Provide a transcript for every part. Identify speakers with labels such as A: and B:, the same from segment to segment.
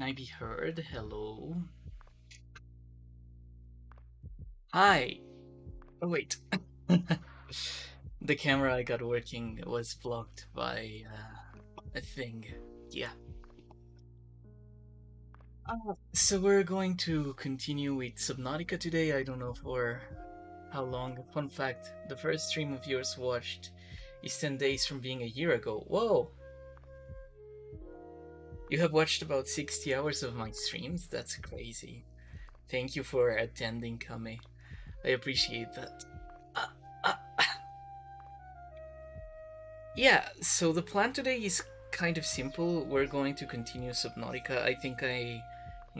A: I be heard? Hello. Hi. Oh wait. The camera I got working was blocked by a thing. Yeah. So we're going to continue with Subnautica today. I don't know for how long. Fun fact: the first stream of yours watched is 10 days from being a year ago. Whoa! You have watched about 60 hours of my streams? That's crazy. Thank you for attending, Kame. I appreciate that. Uh, uh, yeah, so the plan today is kind of simple. We're going to continue Subnautica. I think I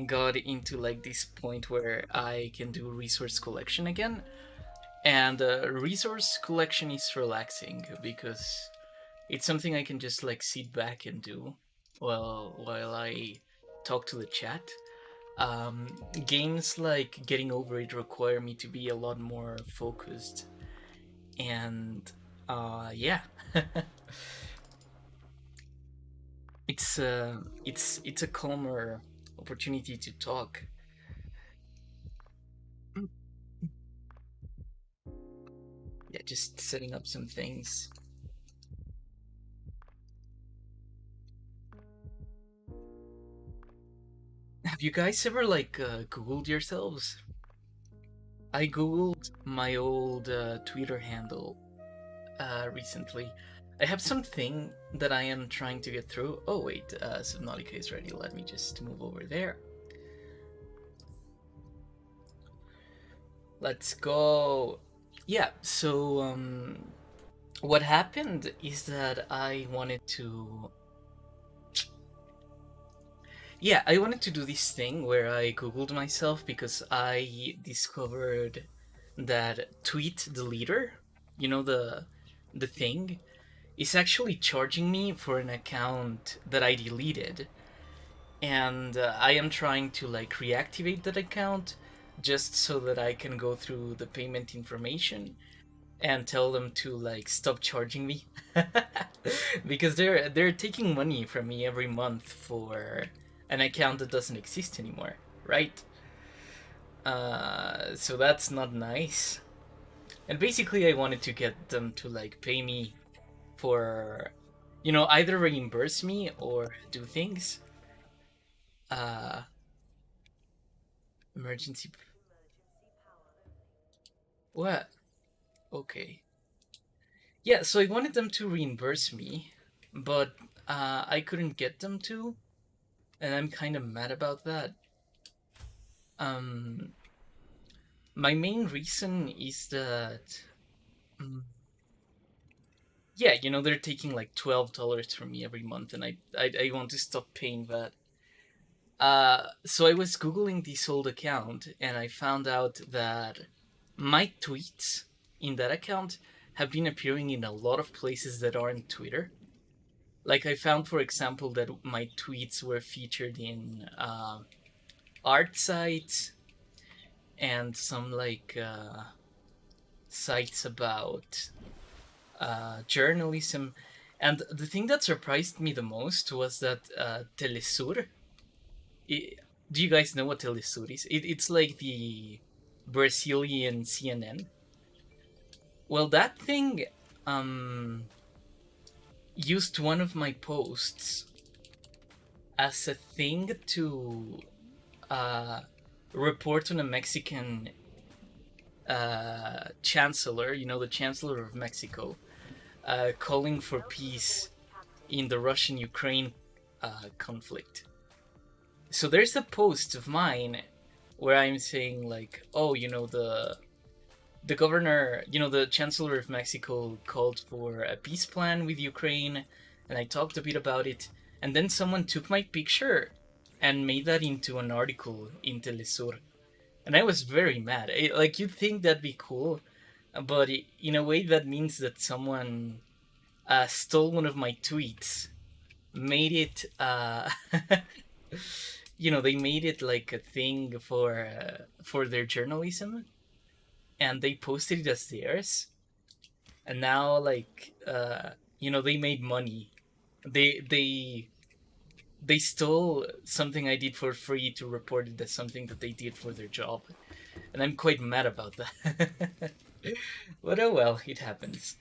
A: got into like this point where I can do resource collection again. And resource collection is relaxing because it's something I can just like sit back and do while I talk to the chat. Games like Getting Over It require me to be a lot more focused, and yeah, it's a calmer opportunity to talk. Yeah, just setting up some things. Have you guys ever like Googled yourselves? I Googled my old Twitter handle recently. I have something that I am trying to get through. Oh wait, Subnautica is ready. Let me just move over there. Let's go. Yeah, so what happened is that I wanted to do this thing where I googled myself because I discovered that Tweet the Leader, you know, the thing, is actually charging me for an account that I deleted, and I am trying to like reactivate that account just so that I can go through the payment information and tell them to like stop charging me because they're taking money from me every month for an account that doesn't exist anymore, right? So that's not nice. And basically, I wanted to get them to like pay me for, either reimburse me or do things. Uh, emergency. What? Okay. Yeah, so I wanted them to reimburse me, but I couldn't get them to, and I'm kind of mad about that. Um, my main reason is that, mm, yeah, they're taking like $12 from me every month, and I want to stop paying that. So I was googling this old account, and I found out that my tweets in that account have been appearing in a lot of places that aren't Twitter. Like I found, for example, that my tweets were featured in art sites and some like sites about journalism. And the thing that surprised me the most was that Telesur. Do you guys know what Telesur is? It's like the Brazilian CNN. Well, that thing used one of my posts as a thing to report on a Mexican chancellor, the chancellor of Mexico, calling for peace in the Russian-Ukraine conflict. So there's a post of mine where I'm saying like, oh, the governor, the chancellor of Mexico called for a peace plan with Ukraine, and I talked a bit about it, and then someone took my picture and made that into an article in Telesur. And I was very mad. Like, you'd think that'd be cool, but in a way that means that someone stole one of my tweets, made it, they made it like a thing for their journalism, and they posted it as theirs, and now like they made money. They they stole something I did for free to report it as something that they did for their job, and I'm quite mad about that. But oh well, it happens.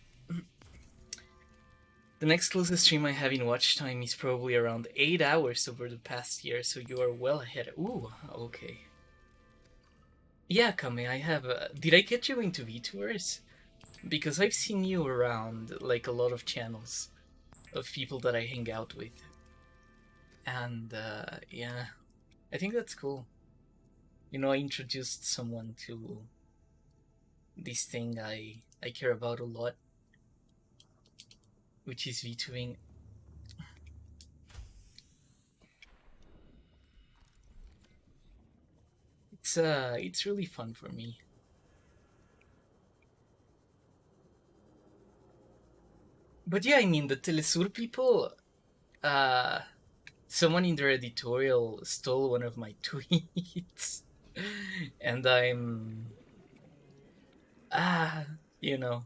A: The next closest stream I have in watch time is probably around 8 hours over the past year, so you are well ahead. Ooh, okay. Yeah, Kame, I have. Did I get you into VTubers? Because I've seen you around, like, a lot of channels of people that I hang out with. And, yeah, I think that's cool. You know, I introduced someone to this thing I care about a lot, which is VTubing. It's really fun for me. But yeah, I mean, the Telesur people, uh, someone in their editorial stole one of my tweets. And ah, you know,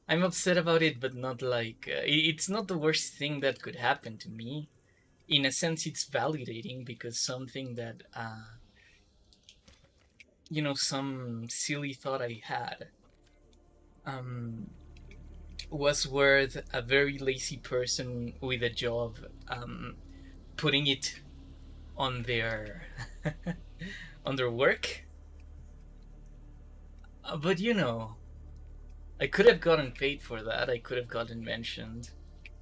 A: I'm upset about it, but not like, it's not the worst thing that could happen to me. In a sense, it's validating because something that, you know, some silly thought I had, um, was worth a very lazy person with a job, putting it on their on their work. But you know, I could have gotten paid for that. I could have gotten mentioned,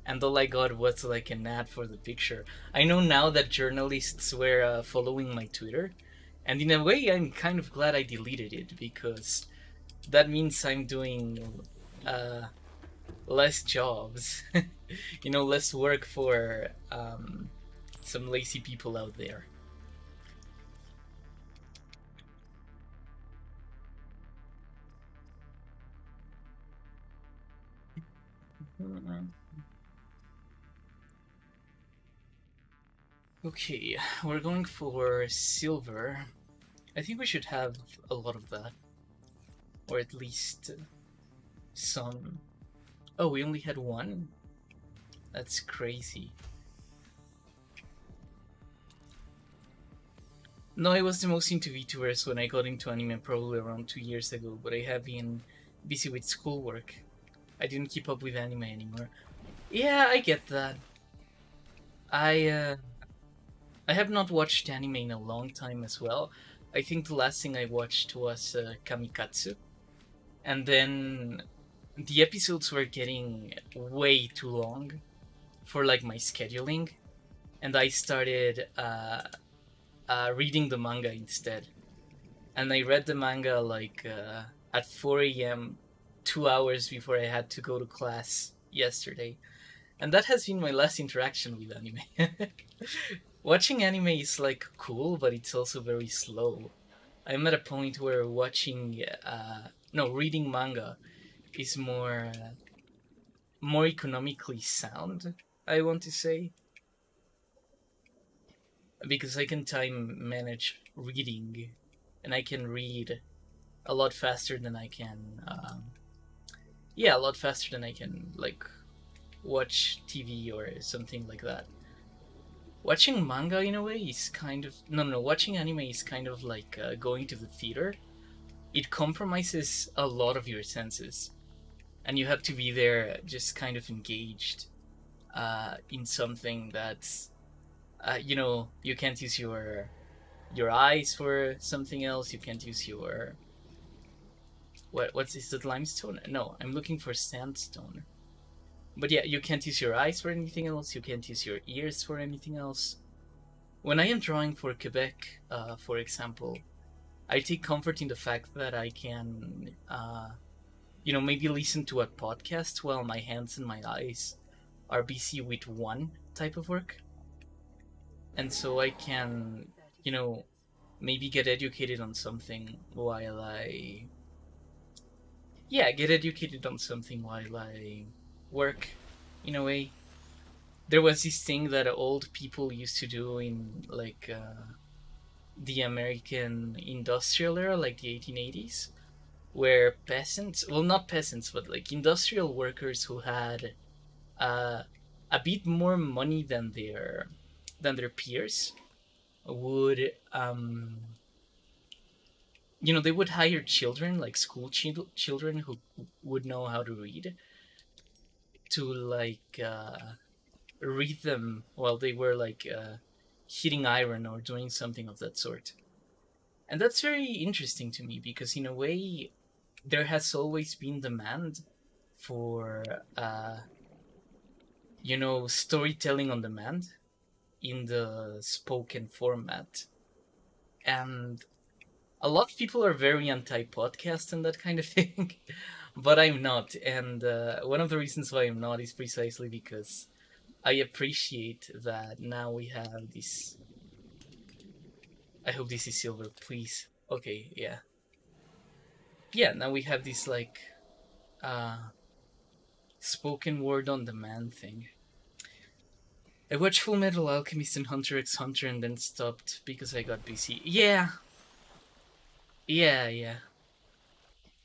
A: and all I got was like an ad for the picture. I know now that journalists were following my Twitter, and in a way, I'm kind of glad I deleted it because that means I'm doing less jobs, you know, less work for some lazy people out there. Okay, we're going for silver. I think we should have a lot of that, or at least some. Oh, we only had one? That's crazy. No, I was the most into VTubers when I got into anime probably around 2 years ago, but I have been busy with schoolwork. I didn't keep up with anime anymore. Yeah, I get that. I I have not watched anime in a long time as well. I think the last thing I watched was Kamikatsu, and then the episodes were getting way too long for like my scheduling, and I started reading the manga instead. And I read the manga like at 4 a.m., 2 hours before I had to go to class yesterday. And that has been my last interaction with anime. Watching anime is like cool, but it's also very slow. I'm at a point where reading manga is more economically sound, I want to say, because I can time manage reading, and I can read a lot faster than I can. Yeah, a lot faster than I can like watch TV or something like that. Watching manga in a way is kind of no. Watching anime is kind of like going to the theater. It compromises a lot of your senses, and you have to be there just kind of engaged in something that's you know, you can't use your eyes for something else. You can't use your what's is it, limestone? No, I'm looking for sandstone. But yeah, you can't use your eyes for anything else. You can't use your ears for anything else. When I am drawing for Quebec, for example, I take comfort in the fact that I can, you know, maybe listen to a podcast while my hands and my eyes are busy with one type of work. And so I can, you know, maybe get educated on something while I. Yeah, get educated on something while I work, in a way. There was this thing that old people used to do in, like, the American industrial era, like the 1880s, where peasants, well, not peasants, but like industrial workers who had uh, a bit more money than their peers would they would hire children, like school children who would know how to read, to like read them while they were like heating iron or doing something of that sort. And that's very interesting to me because in a way there has always been demand for storytelling on demand in the spoken format. And a lot of people are very anti-podcast and that kind of thing, but I'm not. And one of the reasons why I'm not is precisely because I appreciate that now we have this. I hope this is silver, please. Okay, yeah. Yeah, now we have this like uh spoken word on demand thing. I watched Full Metal Alchemist and Hunter x Hunter and then stopped because I got busy. Yeah. Yeah, yeah.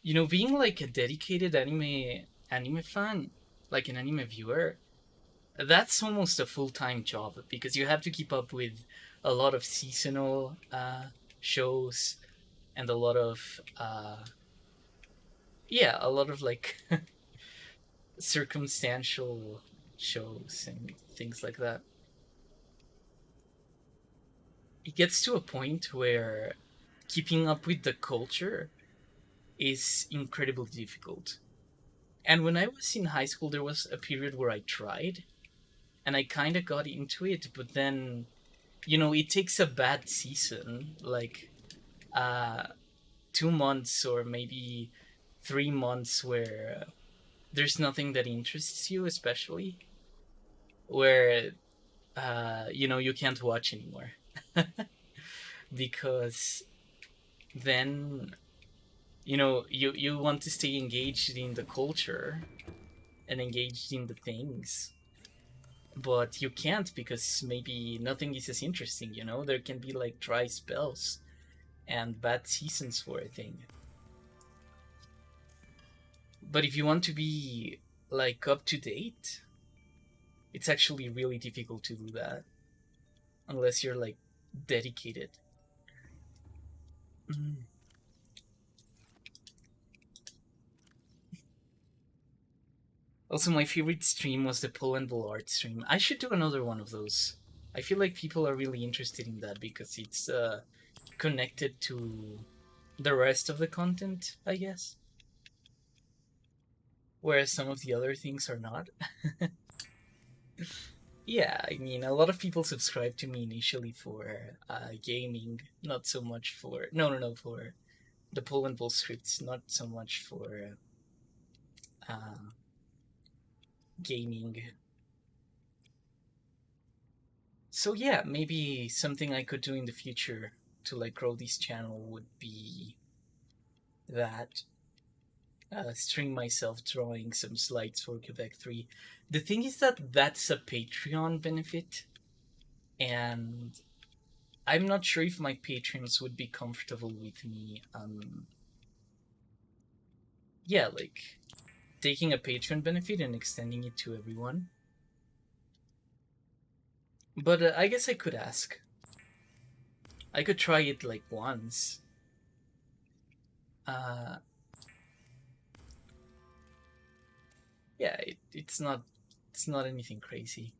A: Being like a dedicated anime fan, like an anime viewer, that's almost a full-time job because you have to keep up with a lot of seasonal shows and a lot of a lot of like circumstantial shows and things like that. It gets to a point where keeping up with the culture is incredibly difficult. And when I was in high school, there was a period where I tried and I kind of got into it, but then, it takes a bad season, like 2 months or maybe 3 months where there's nothing that interests you, especially where, you can't watch anymore. Because then, you want to stay engaged in the culture and engaged in the things, but you can't because maybe nothing is as interesting. There can be like dry spells and bad seasons for a thing. But if you want to be like up to date, it's actually really difficult to do that unless you're like dedicated. Mm. Also, my favorite stream was the Pull and Bull art stream. I should do another one of those. I feel like people are really interested in that because it's connected to the rest of the content, I guess. Whereas some of the other things are not. Yeah, I mean, a lot of people subscribe to me initially for gaming, not so much for. No, no, no, for the Pull and Bull scripts, not so much for uh, gaming. So yeah, maybe something I could do in the future to like grow this channel would be that stream myself drawing some slides for Quebec 3. The thing is that that's a Patreon benefit, and I'm not sure if my patrons would be comfortable with me like taking a Patreon benefit and extending it to everyone. But I guess I could ask. I could try it like once. Uh, yeah, it's not anything crazy.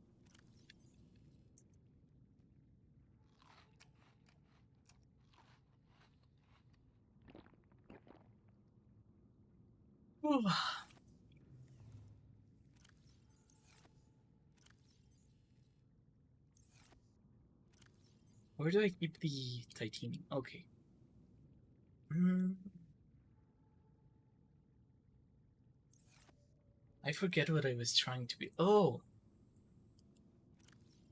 A: Where do I keep the titanium? Okay. I forget what I was trying to be. Oh.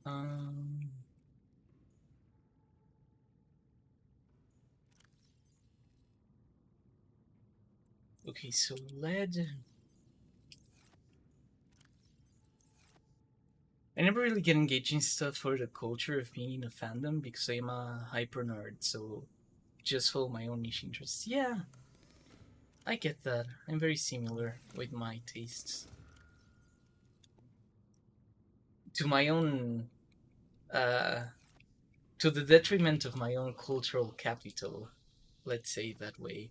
A: Um. Okay, so lead. I never really get engaged in stuff for the culture of being in a fandom because I'm a hyper nerd, so just follow my own niche interests. Yeah, I get that. I'm very similar with my tastes. to my own, uh, to the detriment of my own cultural capital, let's say it that way.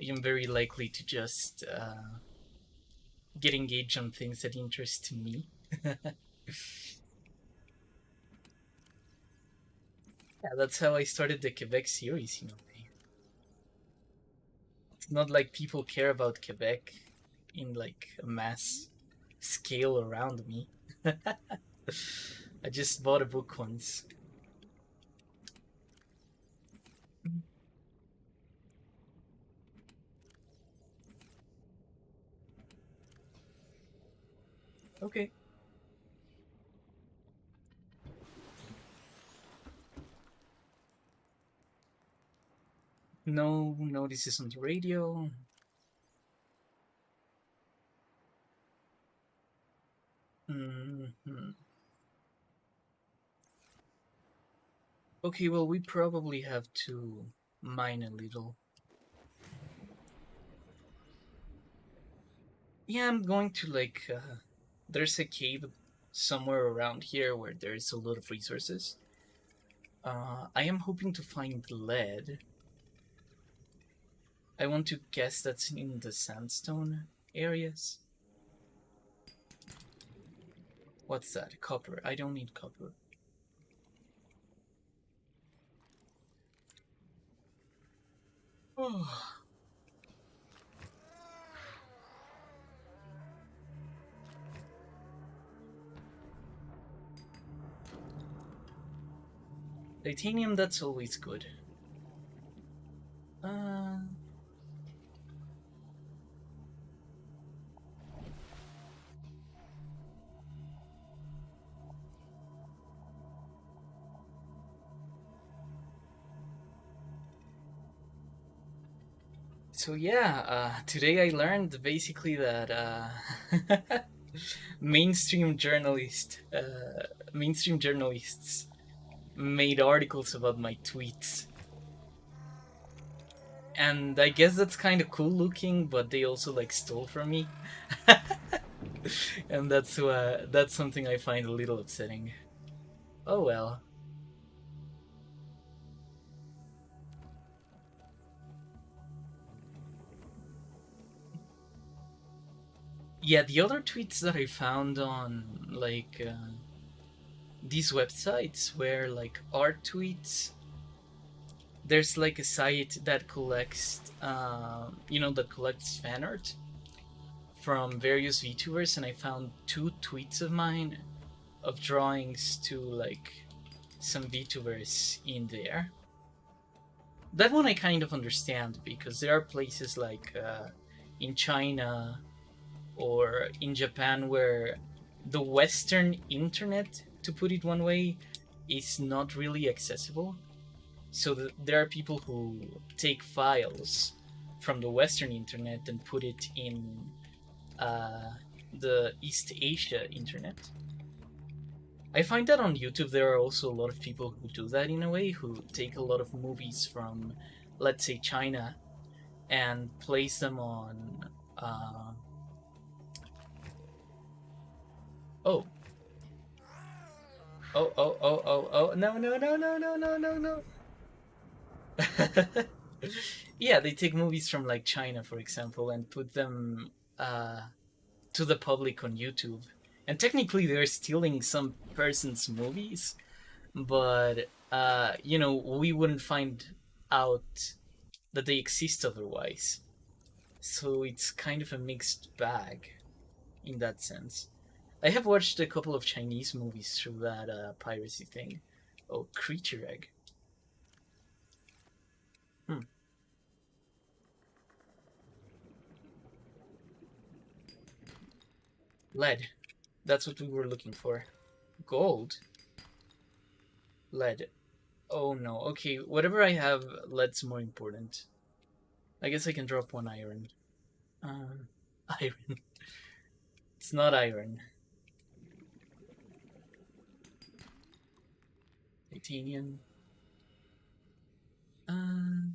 A: I am very likely to just get engaged on things that interest me. Yeah, that's how I started the Quebec series, in a way. It's not like people care about Quebec in like a mass scale around me. I just bought a book once. Okay. No notices on the radio. Mm-hmm. Okay, well, we probably have to mine a little. Yeah, I'm going to like. There's a cave somewhere around here where there's a lot of resources. I am hoping to find lead. I want to guess that's in the sandstone areas. What's that? Copper. I don't need copper. Oh. Titanium, that's always good. Uh, so yeah, today I learned basically that mainstream mainstream journalists made articles about my tweets, and I guess that's kind of cool looking, but they also like stole from me, and that's something I find a little upsetting. Oh well. Yeah, the other tweets that I found on like these websites were like art tweets. There's like a site that collects, that collects fan art from various VTubers, and I found two tweets of mine of drawings to like some VTubers in there. That one I kind of understand because there are places like in China or in Japan where the Western internet, to put it one way, is not really accessible. So there are people who take files from the Western internet and put it in uh, the East Asia internet. I find that on YouTube there are also a lot of people who do that in a way, who take a lot of movies from, let's say, China and place them on. Oh, oh! No, no, no, no, no, no, no, no! Yeah, they take movies from like China, for example, and put them uh, to the public on YouTube. And technically, they're stealing some person's movies, but we wouldn't find out that they exist otherwise. So it's kind of a mixed bag in that sense. I have watched a couple of Chinese movies through that piracy thing. Oh, Creature Egg. Hmm. Lead. That's what we were looking for. Gold? Lead. Oh no. Okay, whatever I have, lead's more important. I guess I can drop one iron. Um, iron. It's not iron. Titanium. Uh,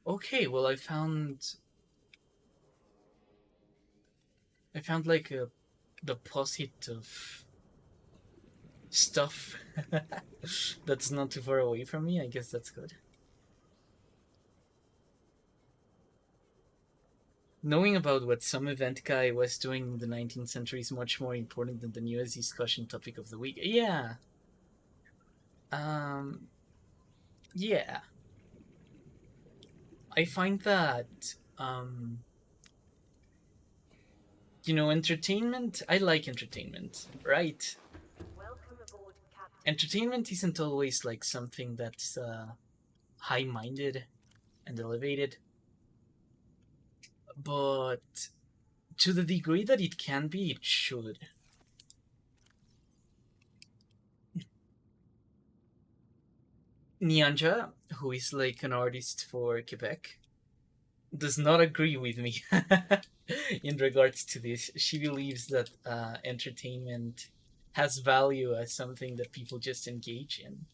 A: okay, well, I found. I found like a deposit of stuff that's not too far away from me. I guess that's good. Knowing about what some event guy was doing in the 19th century is much more important than the newest discussion topic of the week. Yeah. Um, yeah. I find that, entertainment, I like entertainment, right? Entertainment isn't always like something that's high minded and elevated, but to the degree that it can be, it should. Nyanja, who is like an artist for Quebec, does not agree with me in regards to this. She believes that entertainment has value as something that people just engage in,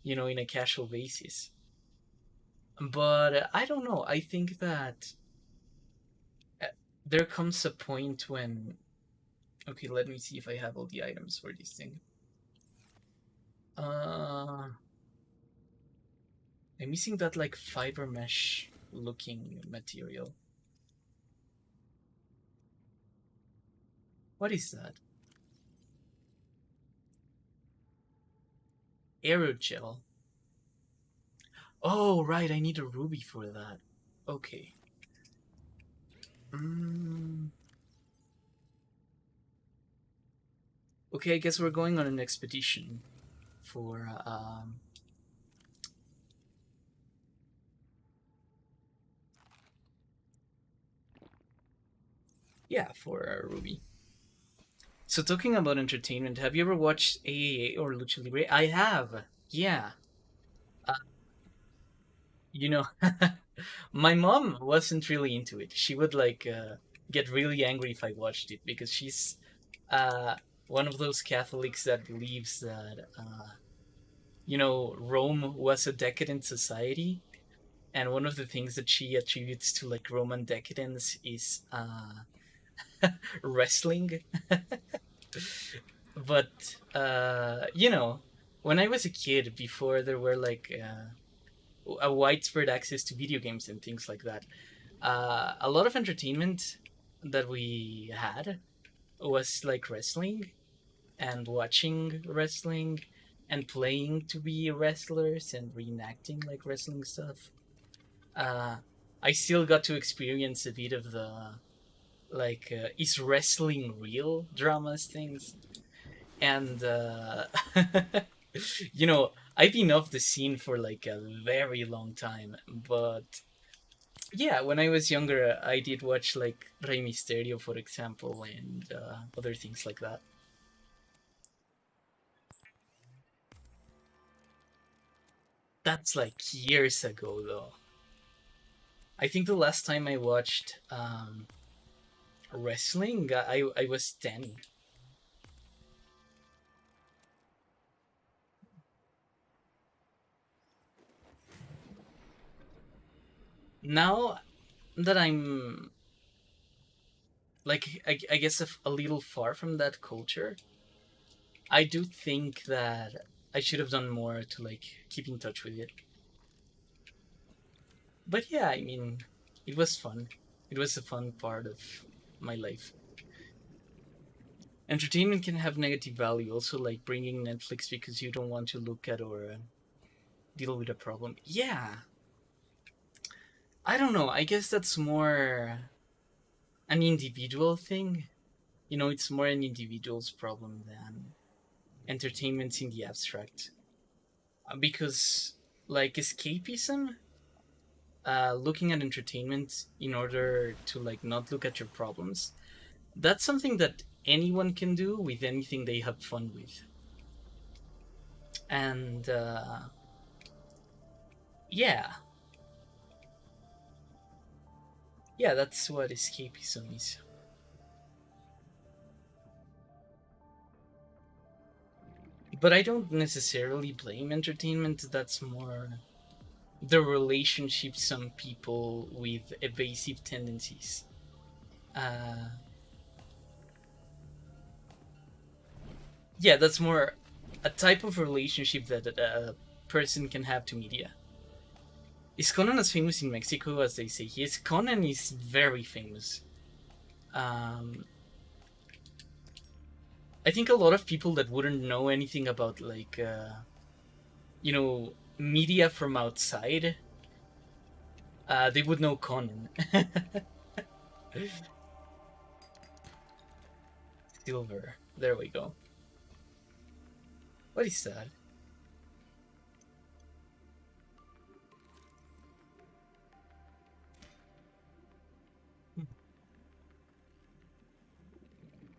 A: in a casual basis. But I don't know. I think that uh, there comes a point when. Okay, let me see if I have all the items for this thing. I'm missing that like fiber mesh looking material. What is that? Aerogel. Oh, right, I need a ruby for that. Okay. Mm. Okay, I guess we're going on an expedition for for Ruby. So talking about entertainment, have you ever watched AAA or Lucha Libre? I have. Yeah. Uh, you know, my mom wasn't really into it. She would like get really angry if I watched it because she's uh, one of those Catholics that believes that Rome was a decadent society, and one of the things that she attributes to like Roman decadence is wrestling. But when I was a kid, before there were like a widespread access to video games and things like that, a lot of entertainment that we had was like wrestling and watching wrestling and playing to be wrestlers and reenacting like wrestling stuff. uh, I still got to experience a bit of the like is wrestling real dramas things, and I've been off the scene for like a very long time, but yeah, when I was younger, I did watch like Rey Mysterio, for example, and other things like that. That's like years ago, though. I think the last time I watched wrestling, I was 10. Now that I'm like, I guess a little far from that culture, I do think that I should have done more to like keep in touch with it. But yeah, I mean, it was fun. It was a fun part of my life. Entertainment can have negative value, also like bringing Netflix because you don't want to look at or deal with a problem. Yeah, I don't know. I guess that's more an individual thing. It's more an individual's problem than entertainment in the abstract. Because, like, escapism, looking at entertainment in order to, like, not look at your problems, that's something that anyone can do with anything they have fun with. And, yeah. Yeah, that's what escapism is. But I don't necessarily blame entertainment. That's more the relationship some people with evasive tendencies. Uh, Yeah, that's more a type of relationship that a person can have to media. Is Conan as famous in Mexico as they say he is? Conan is very famous. Um, I think a lot of people that wouldn't know anything about like media from outside, they would know Conan. Silver. There we go. What is that?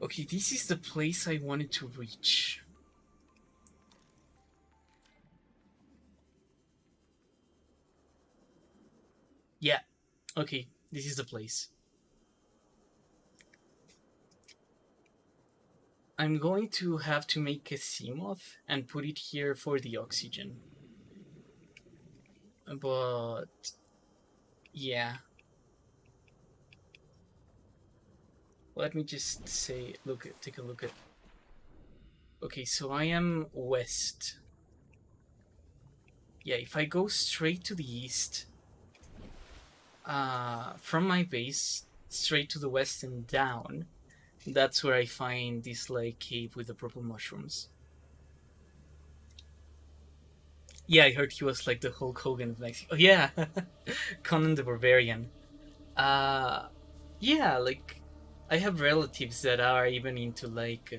A: Okay, this is the place I wanted to reach. Yeah. Okay, this is the place. I'm going to have to make a Seamoth and put it here for the oxygen. But yeah, let me just say, take a look at. Okay, so I am west. Yeah, if I go straight to the east, from my base straight to the west and down, that's where I find this like cave with the purple mushrooms. Yeah, I heard he was like the Hulk Hogan of Mexico. Oh, yeah, Conan the Barbarian. Uh, yeah, like I have relatives that are even into like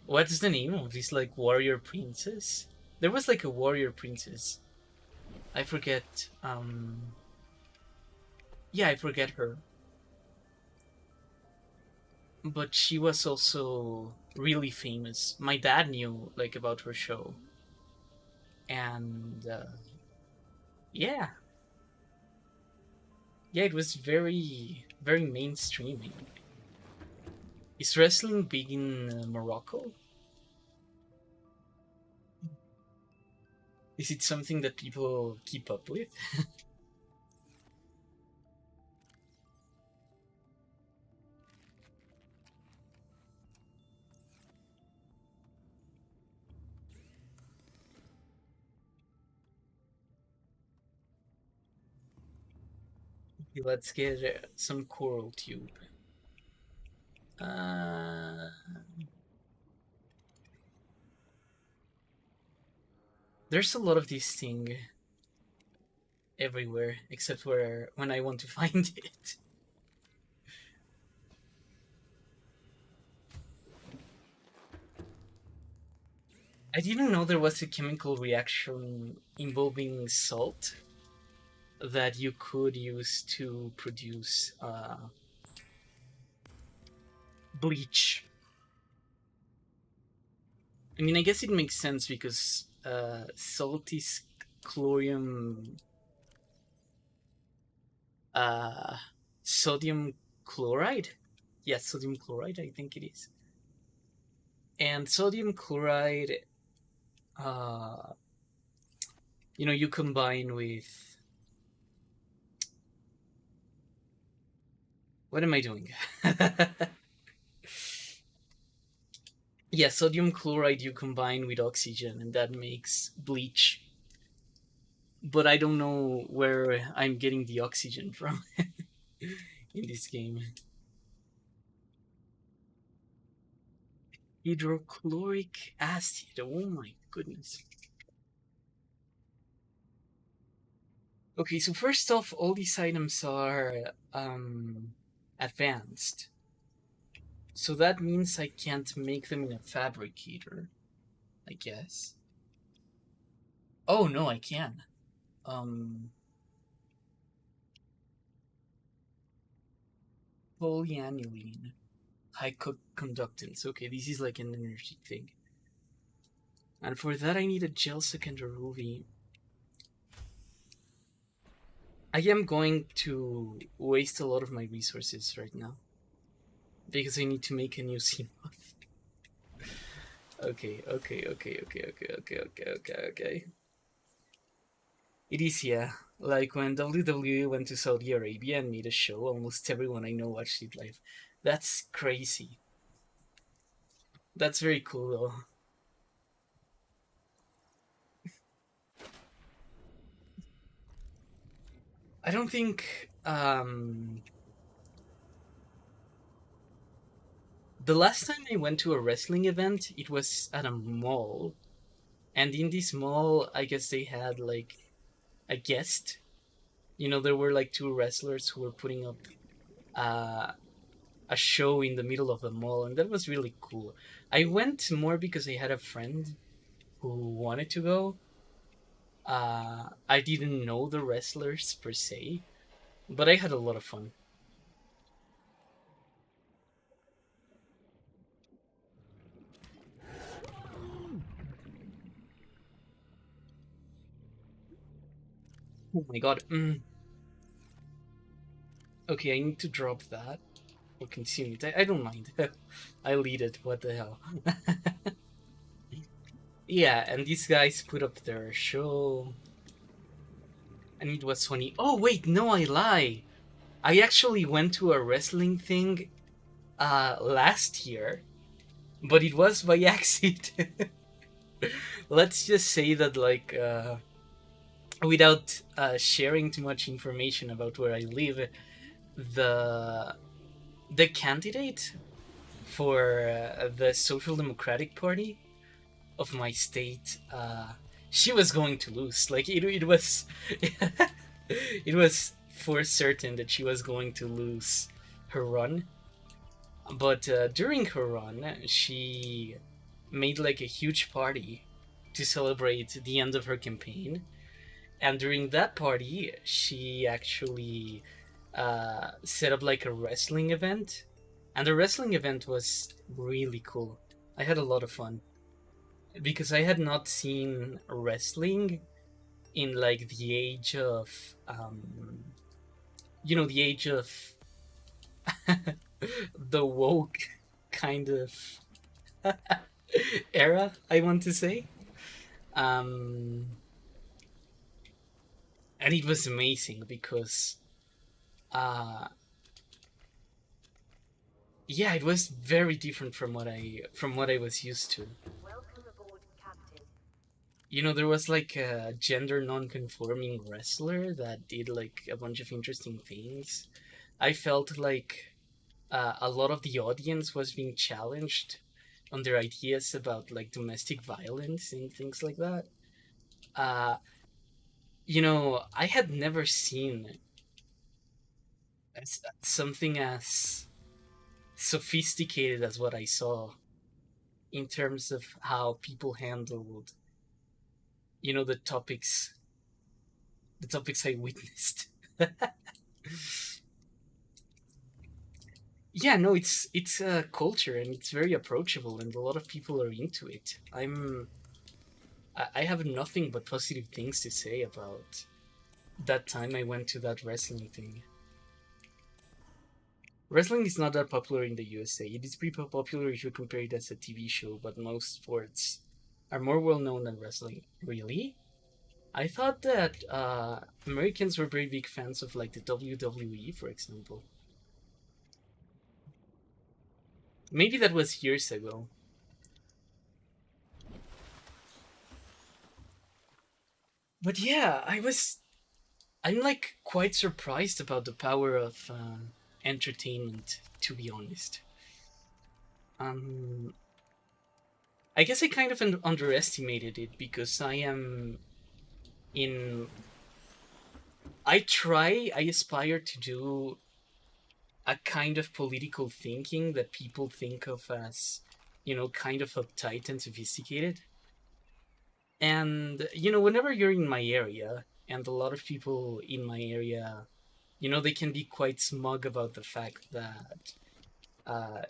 A: what's the name of this like warrior princess? There was like a warrior princess. I forget. Yeah, I forget her, but she was also really famous. My dad knew like about her show, and yeah, yeah, it was very mainstream. Is wrestling big in Morocco? Is it something that people keep up with? Let's get some coral tube. Uh, there's a lot of this thing everywhere, except where when I want to find it. I didn't know there was a chemical reaction involving salt that you could use to produce bleach. I mean, I guess it makes sense because salt is chlorium, uh, sodium chloride. Yes, sodium chloride, I think it is. And sodium chloride, uh, you combine with. What am I doing? Yeah, sodium chloride you combine with oxygen, and that makes bleach. But I don't know where I'm getting the oxygen from in this game. Hydrochloric acid. Oh my goodness. Okay, so first off, all these items are advanced. So that means I can't make them in a fabricator, I guess. Oh no, I can. Um, Polyaniline. High conductance. Okay, this is like an energy thing. And for that, I need a gel secondary ruby. I am going to waste a lot of my resources right now because I need to make a new CMOS. Okay. It is, yeah. Like when WWE went to Saudi Arabia and made a show, almost everyone I know watched it live. That's crazy. That's very cool though. I don't think the last time I went to a wrestling event, it was at a mall. And in this mall, I guess they had like a guest. There were like two wrestlers who were putting up uh, a show in the middle of the mall, and that was really cool. I went more because I had a friend who wanted to go. I didn't know the wrestlers per se, but I had a lot of fun. Oh my god. Okay, I need to drop that or consume it. I don't mind. I'll eat it. What the hell? Yeah, and these guys put up their show, and it was funny. Oh wait, no, I lie. I actually went to a wrestling thing last year, but it was by accident. Let's just say that like without sharing too much information about where I live, the the candidate for the Social Democratic Party of my state, she was going to lose. Like it was, it was for certain that she was going to lose her run. But during her run, she made like a huge party to celebrate the end of her campaign. And during that party, she actually set up like a wrestling event. And the wrestling event was really cool. I had a lot of fun because I had not seen wrestling in like the age of, the age of the woke kind of era, I want to say. Um, and it was amazing because, uh, yeah, it was very different from what I was used to. There was like a gender non-conforming wrestler that did like a bunch of interesting things. I felt like a lot of the audience was being challenged on their ideas about like domestic violence and things like that. Uh, I had never seen something as sophisticated as what I saw in terms of how people handled, the topics I witnessed. Yeah, no, it's a culture and it's very approachable and a lot of people are into it. I have nothing but positive things to say about that time I went to that wrestling thing. Wrestling is not that popular in the USA. It is pretty popular if you compare it as a TV show, but most sports are more well known than wrestling. Really? I thought that Americans were very big fans of like the WWE, for example. Maybe that was years ago. But yeah, I'm like quite surprised about the power of entertainment, to be honest. Um, I guess I kind of underestimated it because in. I aspire to do a kind of political thinking that people think of as, kind of uptight and sophisticated. And, whenever you're in my area, and a lot of people in my area, they can be quite smug about the fact that uh,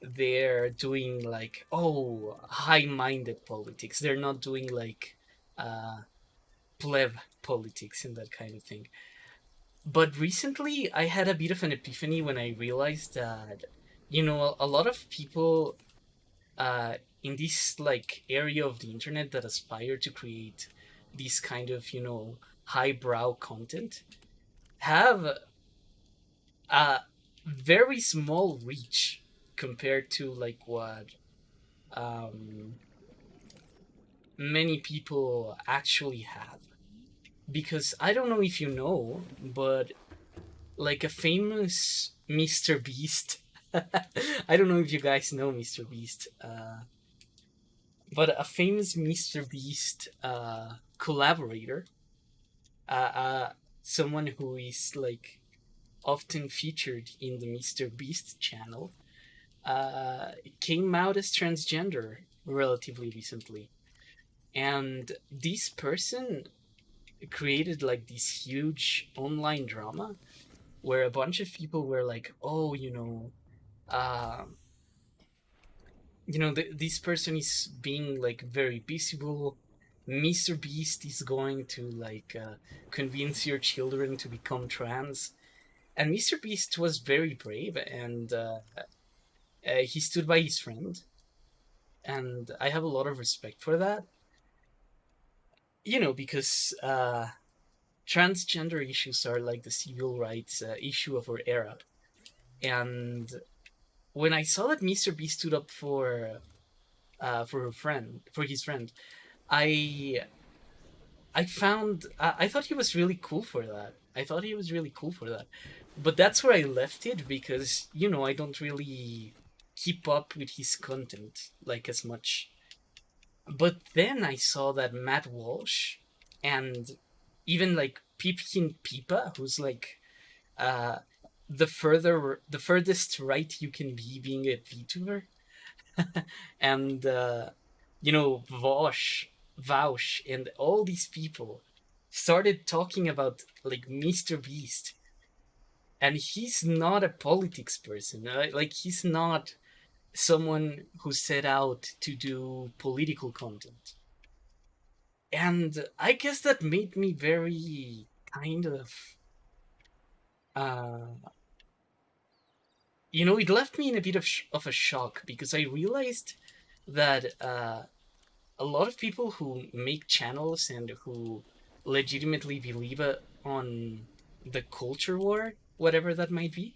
A: they're doing like, oh, high-minded politics. They're not doing like uh, pleb politics and that kind of thing. But recently, I had a bit of an epiphany when I realized that, a lot of people in this like area of the internet that aspire to create this kind of, highbrow content have a very small reach compared to like what many people actually have. Because I don't know if you know, but like a famous Mr. Beast. I don't know if you guys know Mr. Beast, but a famous Mr. Beast collaborator, uh, uh, someone who is like often featured in the Mr. Beast channel, came out as transgender relatively recently. And this person created like this huge online drama where a bunch of people were like, oh, uh, this person is being like very visible. Mr. Beast is going to like convince your children to become trans. And Mr. Beast was very brave, and he stood by his friend. And I have a lot of respect for that. Because transgender issues are like the civil rights issue of our era. And when I saw that Mr. Beast stood up for his friend, I I thought he was really cool for that. I thought he was really cool for that. But that's where I left it because I don't really keep up with his content like as much. But then I saw that Matt Walsh and even like Pipkin Pipa, who's like uh the furthest right you can be being a VTuber, and Vaush, and all these people started talking about like Mr. Beast, and he's not a politics person. Like he's not someone who set out to do political content. And I guess that made me very kind of uh it left me in a bit of a shock because I realized that a lot of people who make channels and who legitimately believe on the culture war, whatever that might be,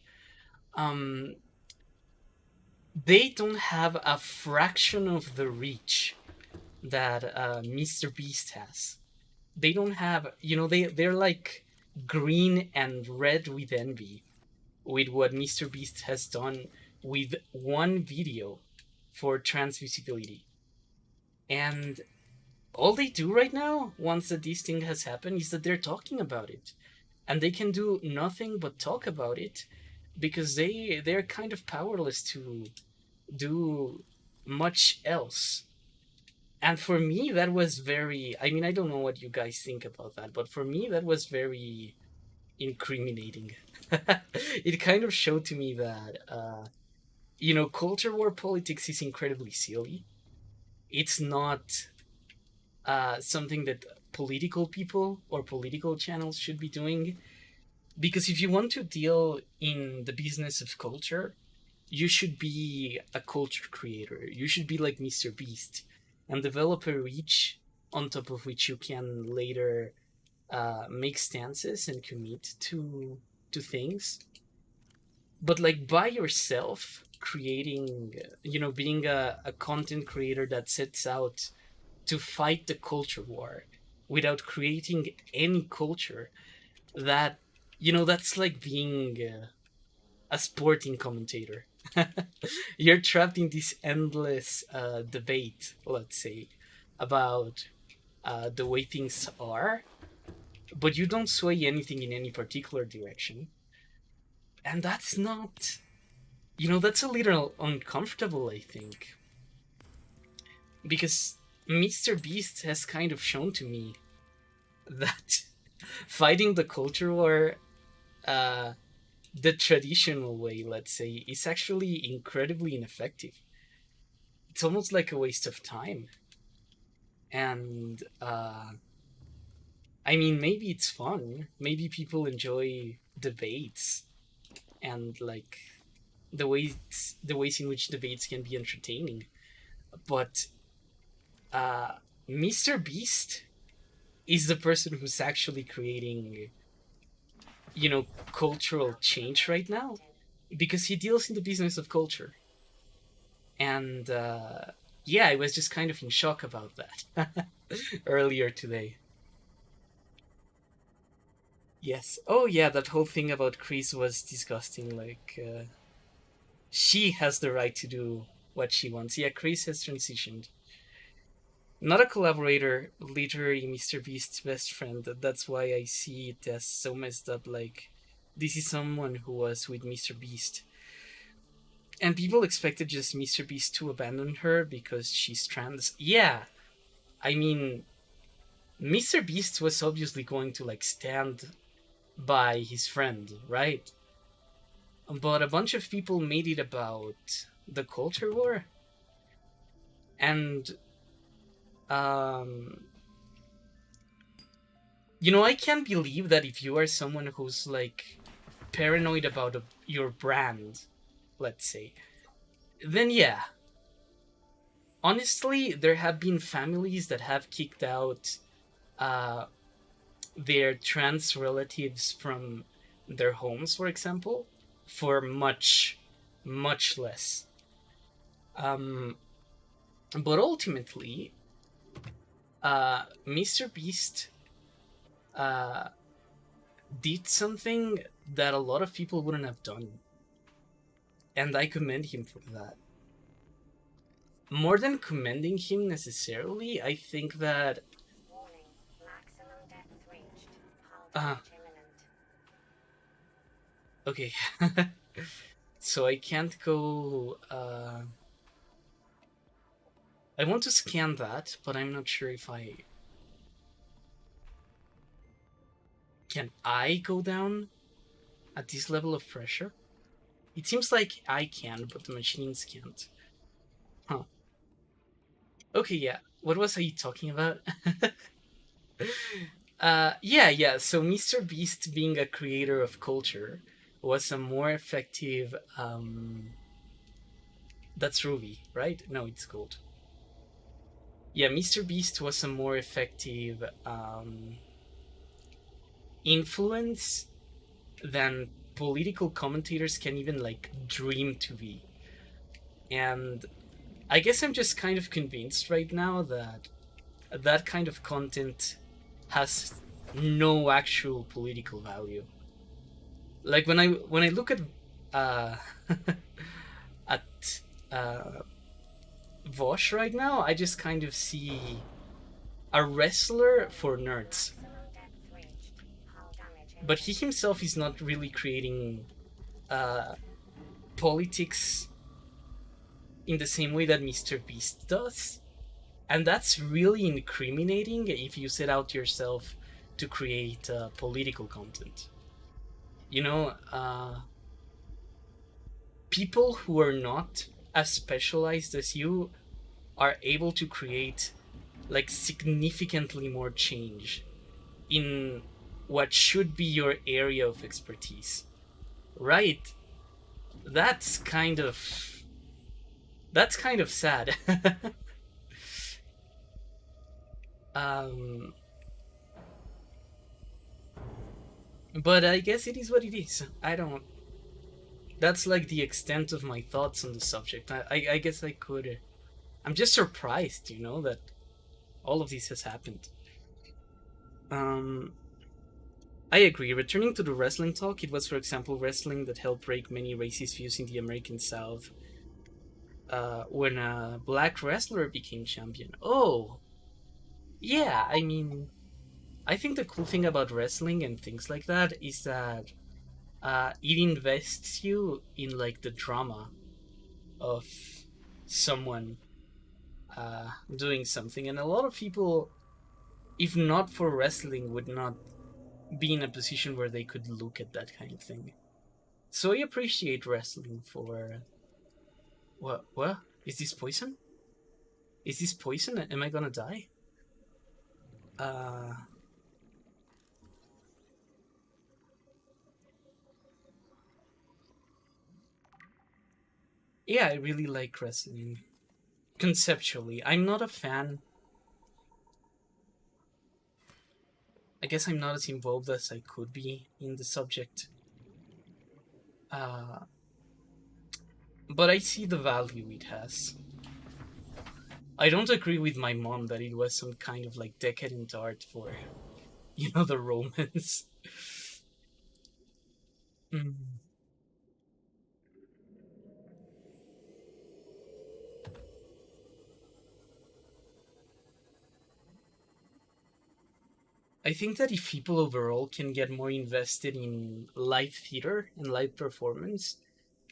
A: um, they don't have a fraction of the reach that Mr. Beast has. They don't have, they're like green and red with envy with what Mr. Beast has done with one video for trans visibility. And all they do right now, once that this thing has happened, is that they're talking about it. And they can do nothing but talk about it because they're kind of powerless to do much else. And for me, that was very. I mean, I don't know what you guys think about that, but for me, that was very incriminating. It kind of showed to me that, culture war politics is incredibly silly. It's not something that political people or political channels should be doing. Because if you want to deal in the business of culture, you should be a culture creator. You should be like Mr. Beast and develop a reach on top of which you can later make stances and commit to things. But like by yourself, creating, being a content creator that sets out to fight the culture war without creating any culture, that that's like being a sporting commentator. You're trapped in this endless debate, let's say, about the way things are, but you don't sway anything in any particular direction. And that's not, that's a little uncomfortable, I think, because Mr. Beast has kind of shown to me that fighting the culture war uh, the traditional way, let's say, is actually incredibly ineffective. It's almost like a waste of time. And I mean, maybe it's fun. Maybe people enjoy debates and like the ways in which debates can be entertaining. But uh, Mr. Beast is the person who's actually creating, cultural change right now because he deals in the business of culture. And yeah, I was just kind of in shock about that earlier today. Yes. Oh yeah, that whole thing about Chris was disgusting. Like, she has the right to do what she wants. Yeah, Chris has transitioned. Not a collaborator, literally Mr. Beast's best friend. That's why I see it as so messed up. Like, this is someone who was with Mr. Beast. And people expected just Mr. Beast to abandon her because she's trans. Yeah, I mean, Mr. Beast was obviously going to, like, stand by his friend, right? But a bunch of people made it about the culture war. And, um, I can't believe that if you are someone who's, like, paranoid about your brand, let's say, then yeah. Honestly, there have been families that have kicked out uh, their trans relatives from their homes, for example, for much, much less. Um, but ultimately, Mr. Beast uh, did something that a lot of people wouldn't have done. And I commend him for that. More than commending him necessarily, I think that. Uh, okay. So I can't go. I want to scan that, but I'm not sure if I. Can I go down at this level of pressure? It seems like I can, but the machines can't. Huh. Okay, yeah. What was I talking about? Yeah. So Mr. Beast, being a creator of culture, was a more effective. That's Ruby, right? No, it's gold. Yeah, Mr. Beast was a more effective influence than political commentators can even, like, dream to be. And I guess I'm just kind of convinced right now that that kind of content has no actual political value. Like, when I look uh at Vosh right now, I just kind of see a wrestler for nerds. But he himself is not really creating uh, politics in the same way that Mr. Beast does. And that's really incriminating if you set out yourself to create political content. You know, people who are not as specialized as you are able to create, like, significantly more change in what should be your area of expertise. Right? That's kind of sad. um but I guess it is what it is. I don't That's, like, the extent of my thoughts on the subject. I guess I could. I'm just surprised, that all of this has happened. Um, I agree. Returning to the wrestling talk, it was, for example, wrestling that helped break many racist views in the American South. When a black wrestler became champion. Oh, yeah. I mean, I think the cool thing about wrestling and things like that is that it invests you in, like, the drama of someone doing something, and a lot of people, if not for wrestling, would not be in a position where they could look at that kind of thing. So I appreciate wrestling for. What is this poison? Is this poison? Am I gonna die? uh yeah, I really like wrestling conceptually. I'm not a fan. I guess I'm not as involved as I could be in the subject. uh but I see the value it has. I don't agree with my mom that it was some kind of like decadent art for, the Romans. Mm. I think that if people overall can get more invested in live theater and live performance,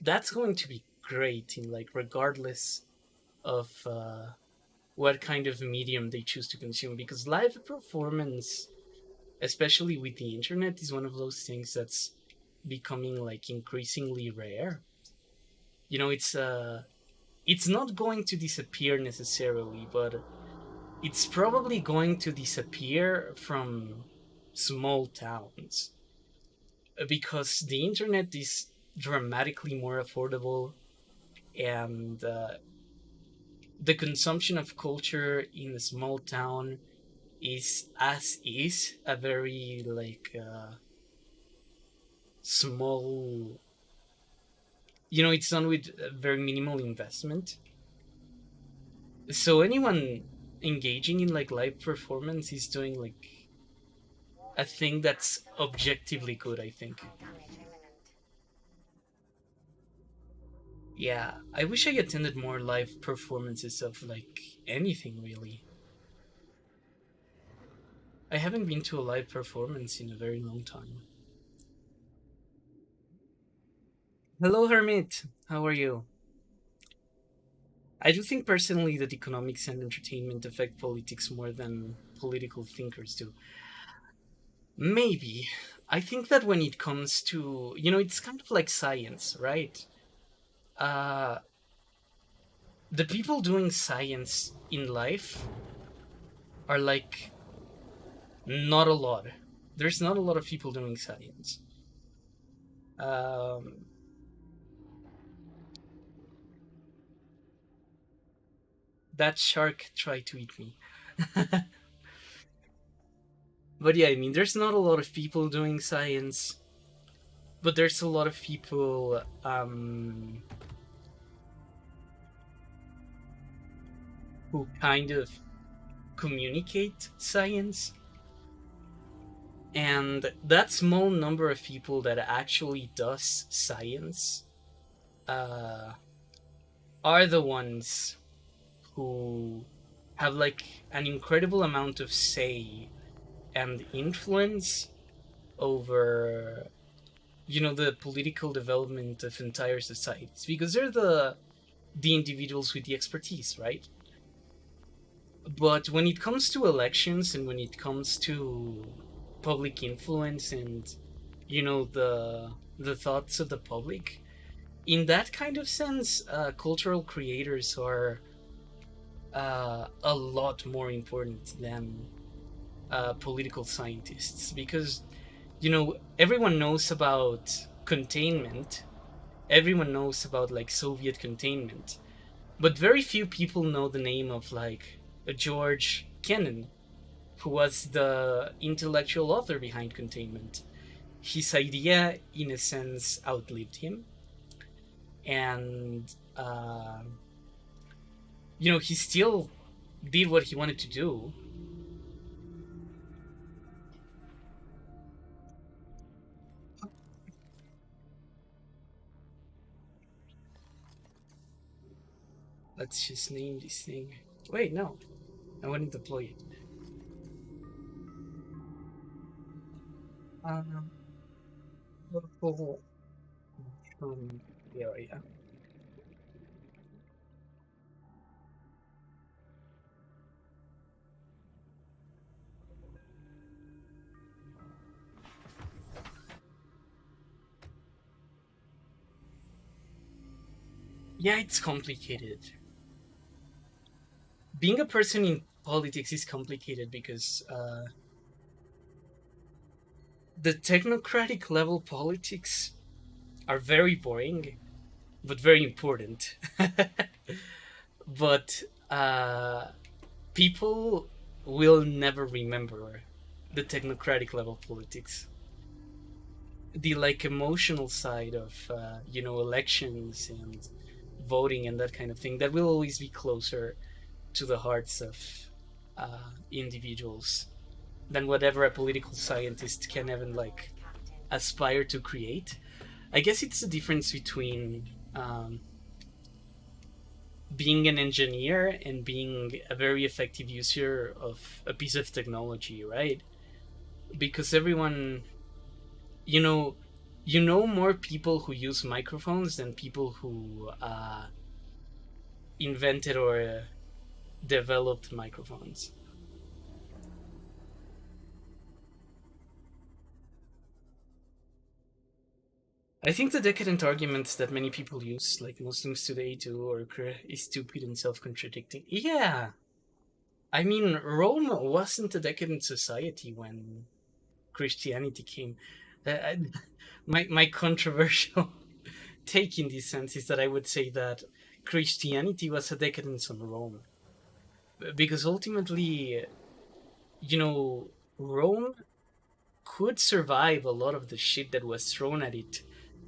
A: that's going to be great in like regardless of what kind of medium they choose to consume, because live performance, especially with the internet, is one of those things that's becoming like increasingly rare. It's not going to disappear necessarily, but it's probably going to disappear from small towns because the internet is dramatically more affordable, and the consumption of culture in a small town is a very like small, it's done with very minimal investment. So anyone engaging in like live performance is doing like a thing that's objectively good, I think. Yeah, I wish I attended more live performances of like anything really. I haven't been to a live performance in a very long time. Hello, Hermit. How are you? I do think personally that economics and entertainment affect politics more than political thinkers do. Maybe. I think that when it comes to, it's kind of like science, right? Uh, the people doing science in life are like not a lot. There's not a lot of people doing science. Um, that shark tried to eat me. But yeah, I mean, there's not a lot of people doing science, but there's a lot of people who kind of communicate science. And that small number of people that actually does science uh, are the ones who have like an incredible amount of say and influence over the political development of entire societies, because they're the individuals with the expertise, right? But when it comes to elections and when it comes to public influence and the thoughts of the public, in that kind of sense, cultural creators are a lot more important than political scientists, because everyone knows about containment, everyone knows about like Soviet containment, but very few people know the name of like George Kennan, who was the intellectual author behind containment. His idea, in a sense, outlived him, and he still did what he wanted to do. Let's just name this thing. Wait, no, I want to deploy it. Um, local area. Yeah, it's complicated. Being a person in politics is complicated because the technocratic level politics are very boring, but very important. But people will never remember the technocratic level politics. The like emotional side of elections and voting and that kind of thing, that will always be closer to the hearts of individuals than whatever a political scientist can even like aspire to create. I guess it's the difference between being an engineer and being a very effective user of a piece of technology, right? Because everyone, you know, more people who use microphones than people who invented or developed microphones. I think the decadent arguments that many people use, like Muslims today do, is stupid and self-contradicting. Yeah, I mean, Rome wasn't a decadent society when Christianity came. Uh, my controversial take in this sense is that I would say that Christianity was a decadence on Rome, because ultimately, Rome could survive a lot of the shit that was thrown at it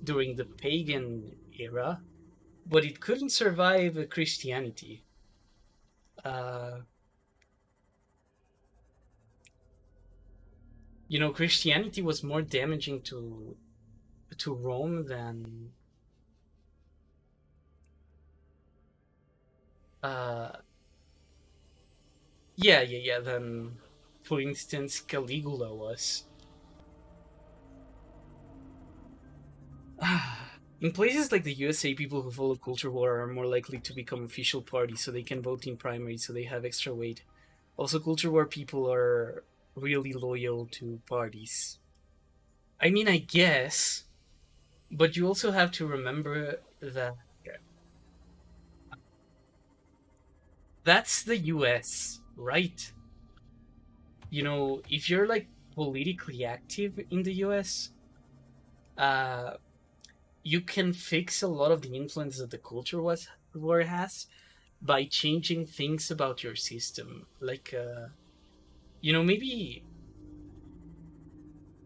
A: during the pagan era, but it couldn't survive Christianity. Uh, Christianity was more damaging to Rome than uh, yeah, than, for instance, Caligula was. In places like the USA, people who follow culture war are more likely to become official parties so they can vote in primaries, so they have extra weight. Also, culture war people are really loyal to parties. I mean, I guess, but you also have to remember that that's the US, right? If you're like politically active in the US, uh, you can fix a lot of the influence that the culture war has by changing things about your system. Like,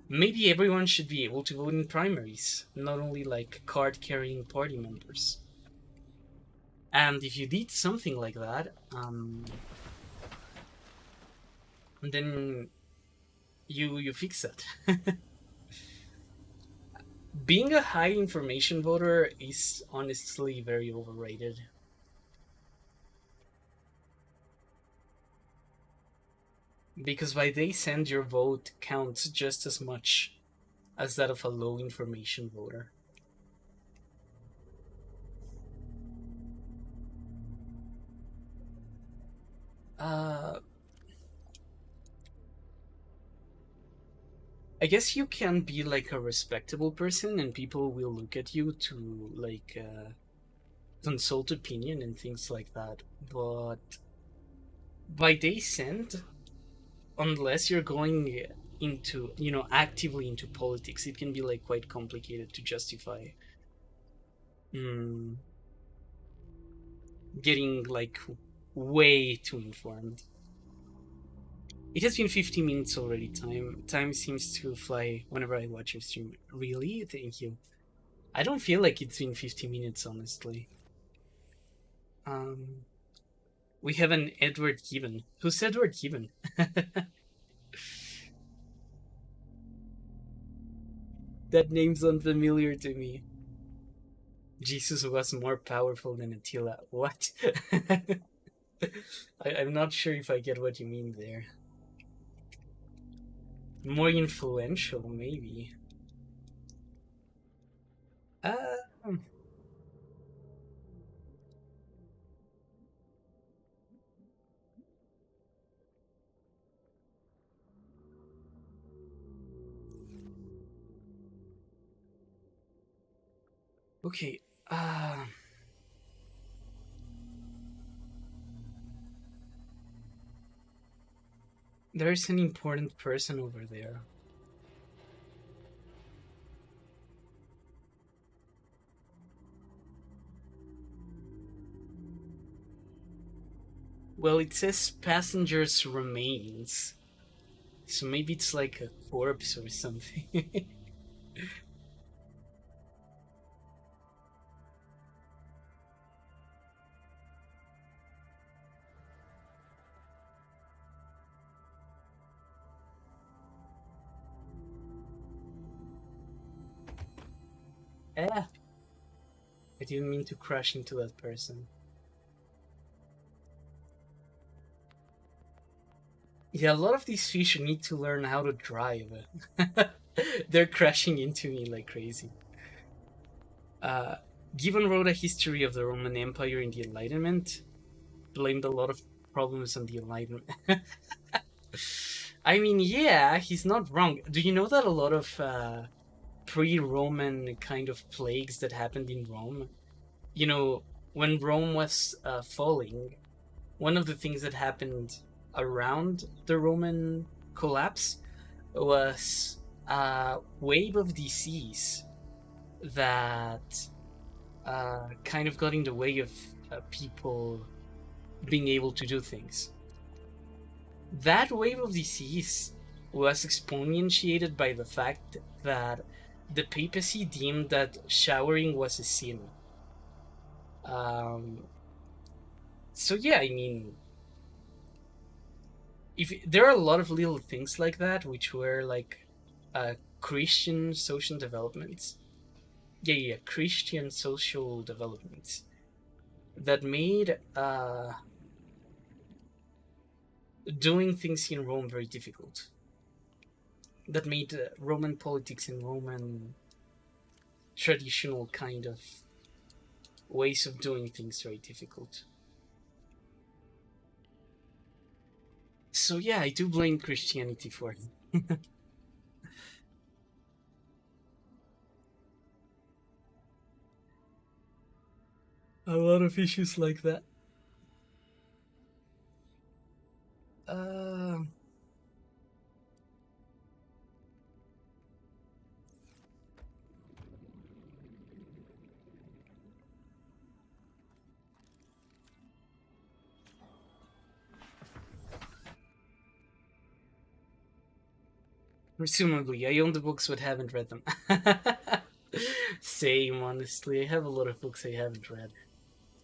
A: maybe everyone should be able to vote in primaries, not only like card carrying party members. And if you did something like that, then you fix that. Being a high information voter is honestly very overrated. Because by they send, your vote counts just as much as that of a low information voter. I guess you can be like a respectable person and people will look at you to like consult opinion and things like that. But by day send, unless you're going into, actively into politics, it can be like quite complicated to justify mm, getting like way too informed. It has been 50 minutes already. Time seems to fly whenever I watch your stream. Really? Thank you. I don't feel like it's been 50 minutes, honestly. Um, we have an Edward Gibbon. Who's Edward Gibbon? That name's unfamiliar to me. Jesus was more powerful than Attila. What? I'm not sure if I get what you mean there. More influential, maybe. Uh, okay. There's an important person over there. Well, it says passengers remains. So maybe it's like a corpse or something. Eh, I didn't mean to crash into that person. Yeah, a lot of these fish need to learn how to drive. They're crashing into me like crazy. Gibbon wrote a history of the Roman Empire in the Enlightenment, blamed a lot of problems on the Enlightenment. I mean, yeah, he's not wrong. Do you know that a lot of pre-Roman kind of plagues that happened in Rome, you know, when Rome was falling, one of the things that happened around the Roman collapse was a wave of disease that kind of got in the way of people being able to do things. That wave of disease was exponentiated by the fact that the papacy deemed that showering was a sin. So yeah, I mean, if there are a lot of little things like that which were like Christian social developments. Yeah, Christian social developments that made doing things in Rome very difficult. That made Roman politics and Roman traditional kind of ways of doing things very difficult. So yeah, I do blame Christianity for it. A lot of issues like that. Presumably, I own the books but haven't read them. Same, honestly. I have a lot of books I haven't read.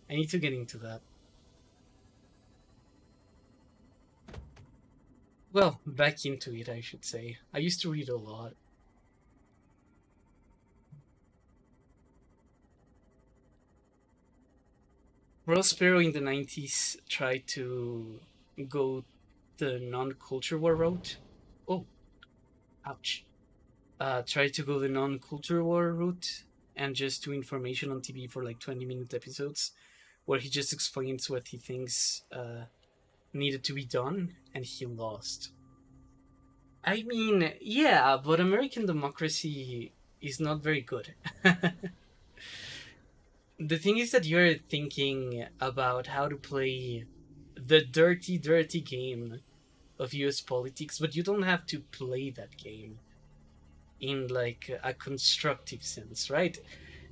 A: I need to get into that. Well, back into it, I should say. I used to read a lot. Prospero in the 90s tried to go the non-culture war route. Oh, ouch. Tried to go the non-culture war route and just do information on TV for like 20-minute episodes where he just explains what he thinks needed to be done, and he lost. I mean, yeah, but American democracy is not very good. The thing is that you're thinking about how to play the dirty, dirty game of US politics, but you don't have to play that game in like a constructive sense, right?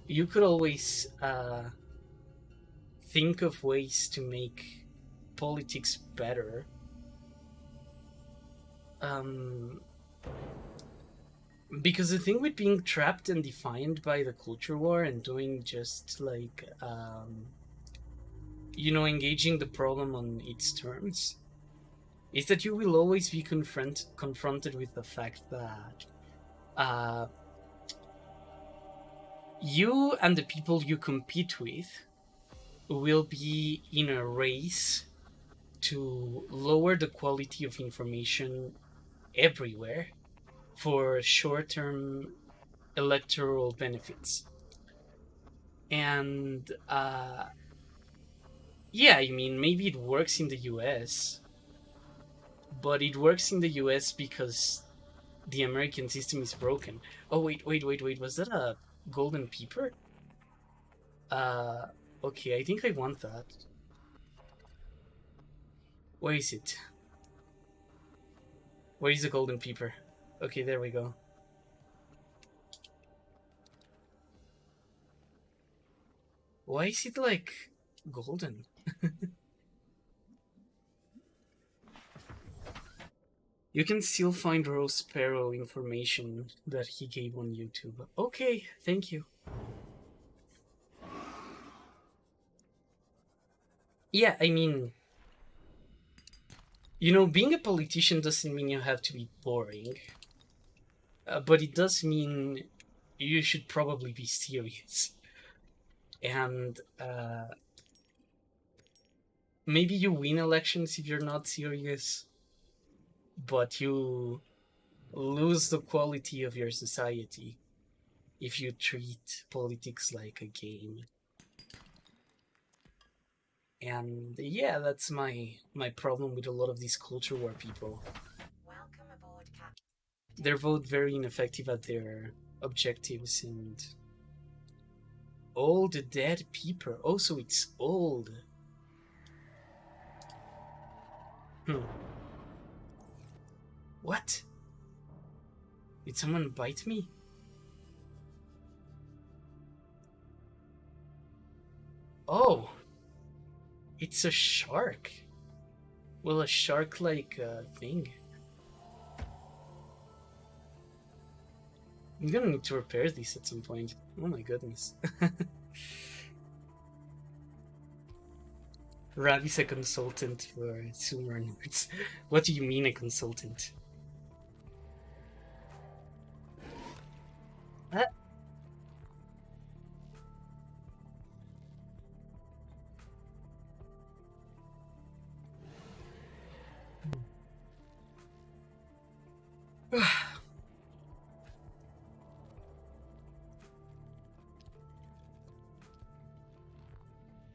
A: You could always think of ways to make politics better. Because the thing with being trapped and defined by the culture war and doing just like engaging the problem on its terms is that you will always be confronted with the fact that you and the people you compete with will be in a race to lower the quality of information everywhere for short-term electoral benefits. And yeah, I mean, maybe it works in the US, but it works in the US because the American system is broken. Oh, wait, was that a golden peeper? Okay, I think I want that. Where is it? Where is the golden peeper? Okay, there we go. Why is it like golden? You can still find Prospero information that he gave on YouTube. Okay, thank you. Yeah, I mean, being a politician doesn't mean you have to be boring. But it does mean you should probably be serious. And maybe you win elections if you're not serious, but you lose the quality of your society if you treat politics like a game. And yeah, that's my problem with a lot of these culture war people. They're both very ineffective at their objectives, and all the dead people. Also, it's old. What? Did someone bite me? Oh, it's a shark. Well, a shark-like thing. I'm gonna need to repair these at some point. Oh my goodness. RWBY's a consultant for Sumer nerds. What do you mean a consultant?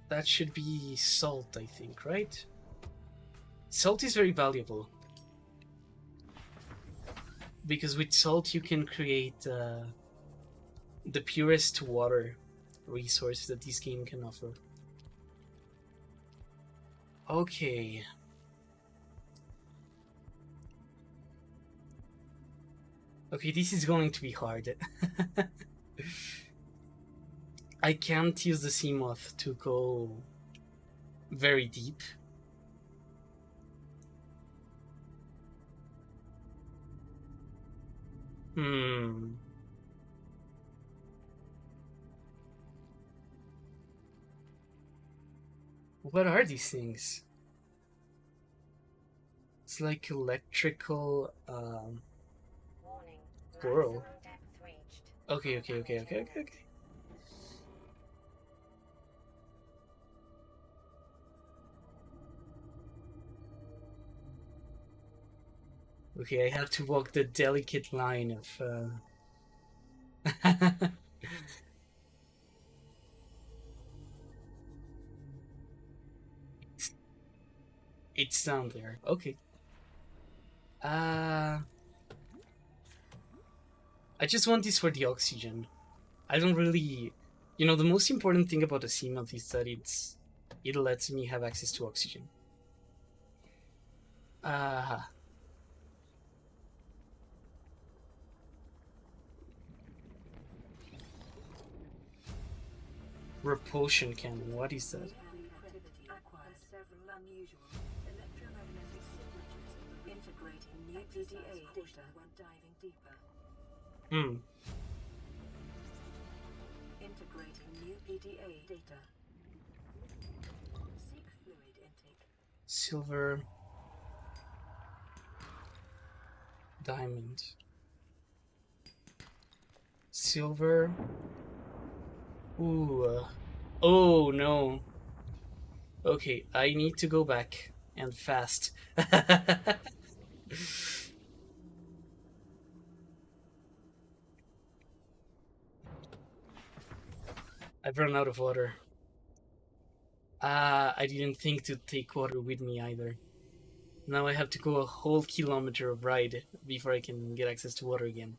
A: That should be salt, I think, right? Salt is very valuable. Because with salt you can create the purest water resource that this game can offer. Okay. Okay, this is going to be hard. I can't use the sea moth to go very deep. What are these things? It's like electrical coral. Okay. Okay, I have to walk the delicate line of It's down there. Okay. I just want this for the oxygen. I don't really... You know, the most important thing about a sea moth is that it lets me have access to oxygen. Repulsion cannon, what is that?
B: Integrating new PDA data. Seek fluid intake.
A: Silver. Diamond. Silver. Ooh. Oh no. Okay, I need to go back and fast. I've run out of water. I didn't think to take water with me either. Now I have to go a whole kilometer of ride before I can get access to water again.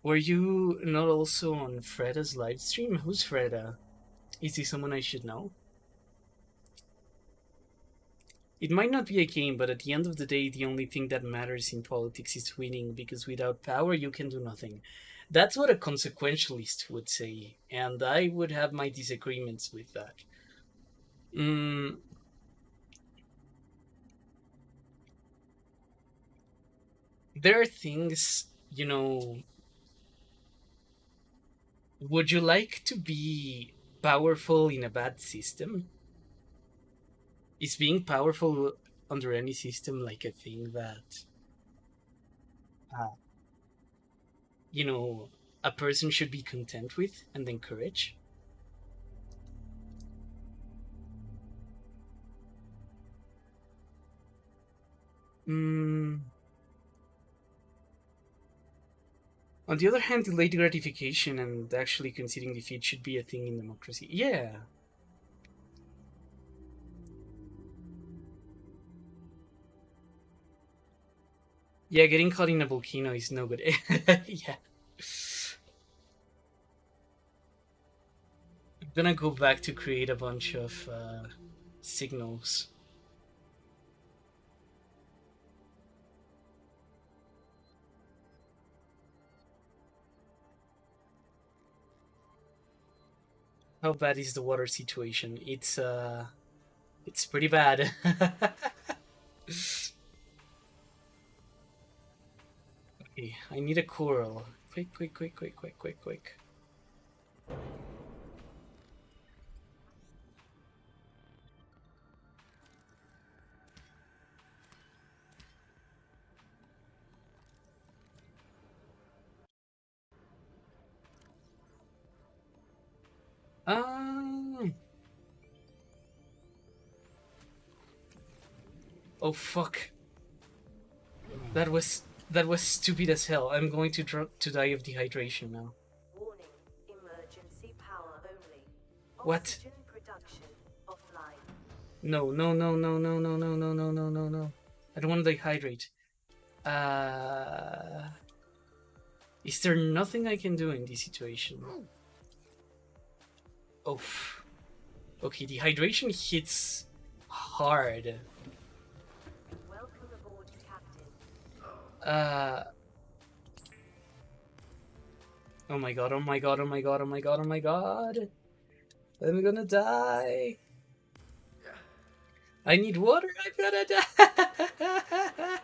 A: Were you not also on Freda's live stream? Who's Freda? Is he someone I should know? It might not be a game, but at the end of the day, the only thing that matters in politics is winning, because without power, you can do nothing. That's what a consequentialist would say, and I would have my disagreements with that. There are things, you know... Would you like to be powerful in a bad system? Is being powerful under any system like a thing that uh, you know, a person should be content with and encourage. Mm, on the other hand, delayed gratification and actually conceding defeat should be a thing in democracy. Yeah. Yeah, getting caught in a volcano is no good. Yeah. I'm gonna go back to create a bunch of signals. How bad is the water situation? It's pretty bad. Okay, I need a coral. Quick, quick, quick, quick, quick, quick, quick. Um. Oh fuck. That was stupid as hell. I'm going to die of dehydration now.
B: Warning, emergency power only.
A: What?
B: Oxygen production offline.
A: No, no, no, no, no, no, no, no, no, no, no, no. I don't want to dehydrate. Is there nothing I can do in this situation? Oh. Okay, dehydration hits hard.
B: Welcome aboard, Captain.
A: Oh my god, oh my god, oh my god, oh my god, oh my god. I'm gonna die. I need water, I'm gonna die.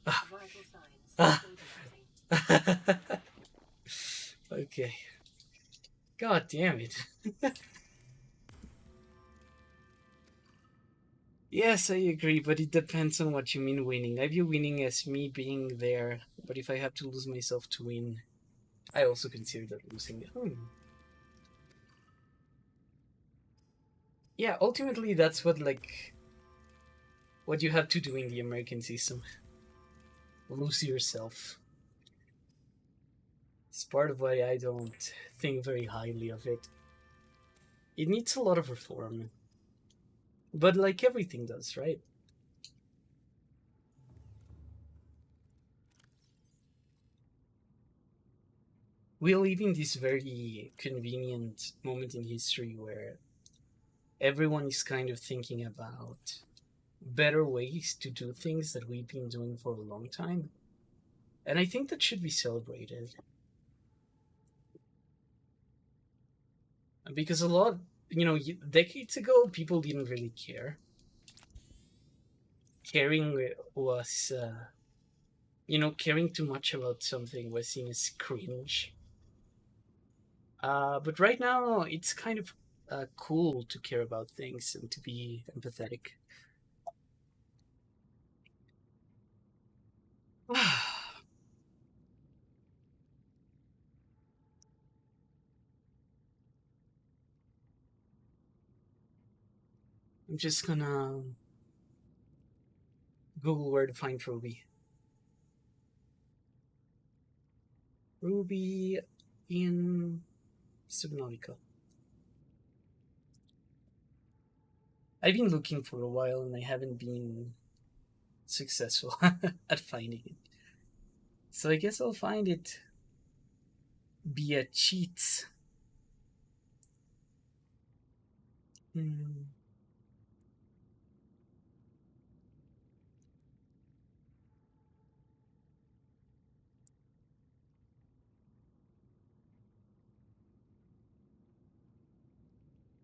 B: Vital signs. Stabilizing.
A: Okay. God damn it. Yes, I agree, but it depends on what you mean winning. I view winning as me being there, but if I have to lose myself to win, I also consider that losing. Yeah, ultimately that's what you have to do in the American system. Lose yourself. It's part of why I don't think very highly of it. It needs a lot of reform. But like everything does, right? We live in this very convenient moment in history where everyone is kind of thinking about better ways to do things that we've been doing for a long time. And I think that should be celebrated. Because a lot, decades ago, people didn't really care. Caring was, caring too much about something was seen as cringe. But right now, it's kind of cool to care about things and to be empathetic. I'm just gonna Google where to find Ruby. Ruby in Subnautica. I've been looking for a while and I haven't been successful at finding it. So I guess I'll find it via cheats. Hmm.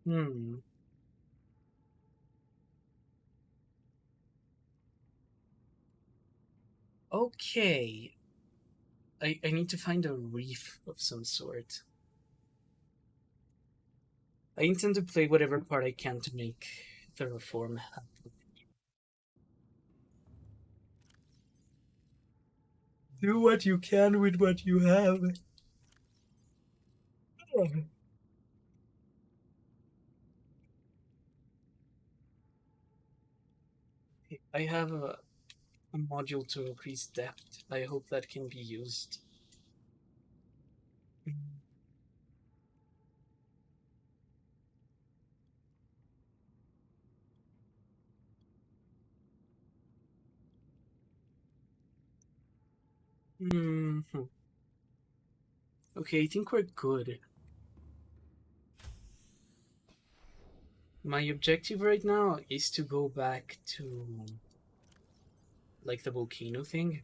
A: Hmm. Okay. I need to find a reef of some sort. I intend to play whatever part I can to make the reform happen. Do what you can with what you have. I have a module to increase depth. I hope that can be used. Mm-hmm. Okay, I think we're good. My objective right now is to go back to like the volcano thing.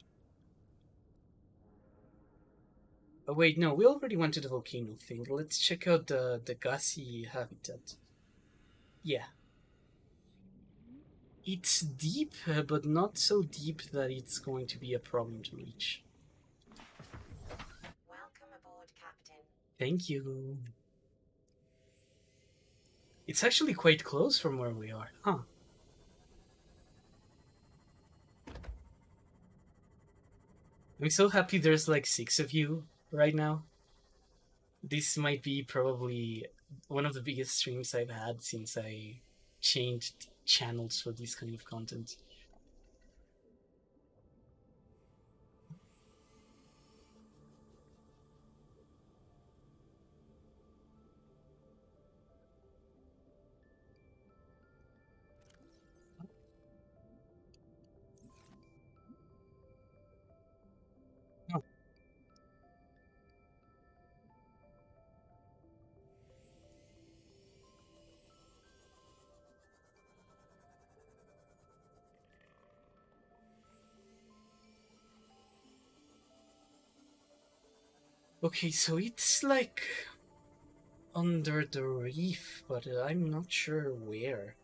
A: Oh wait, no, we already went to the volcano thing. Let's check out the gassy habitat. Yeah. It's deep, but not so deep that it's going to be a problem to reach.
B: Welcome aboard, Captain.
A: Thank you. It's actually quite close from where we are, huh? I'm so happy there's like 6 of you right now. This might be probably one of the biggest streams I've had since I changed channels for this kind of content. Oh. Okay, so it's like under the reef, but I'm not sure where.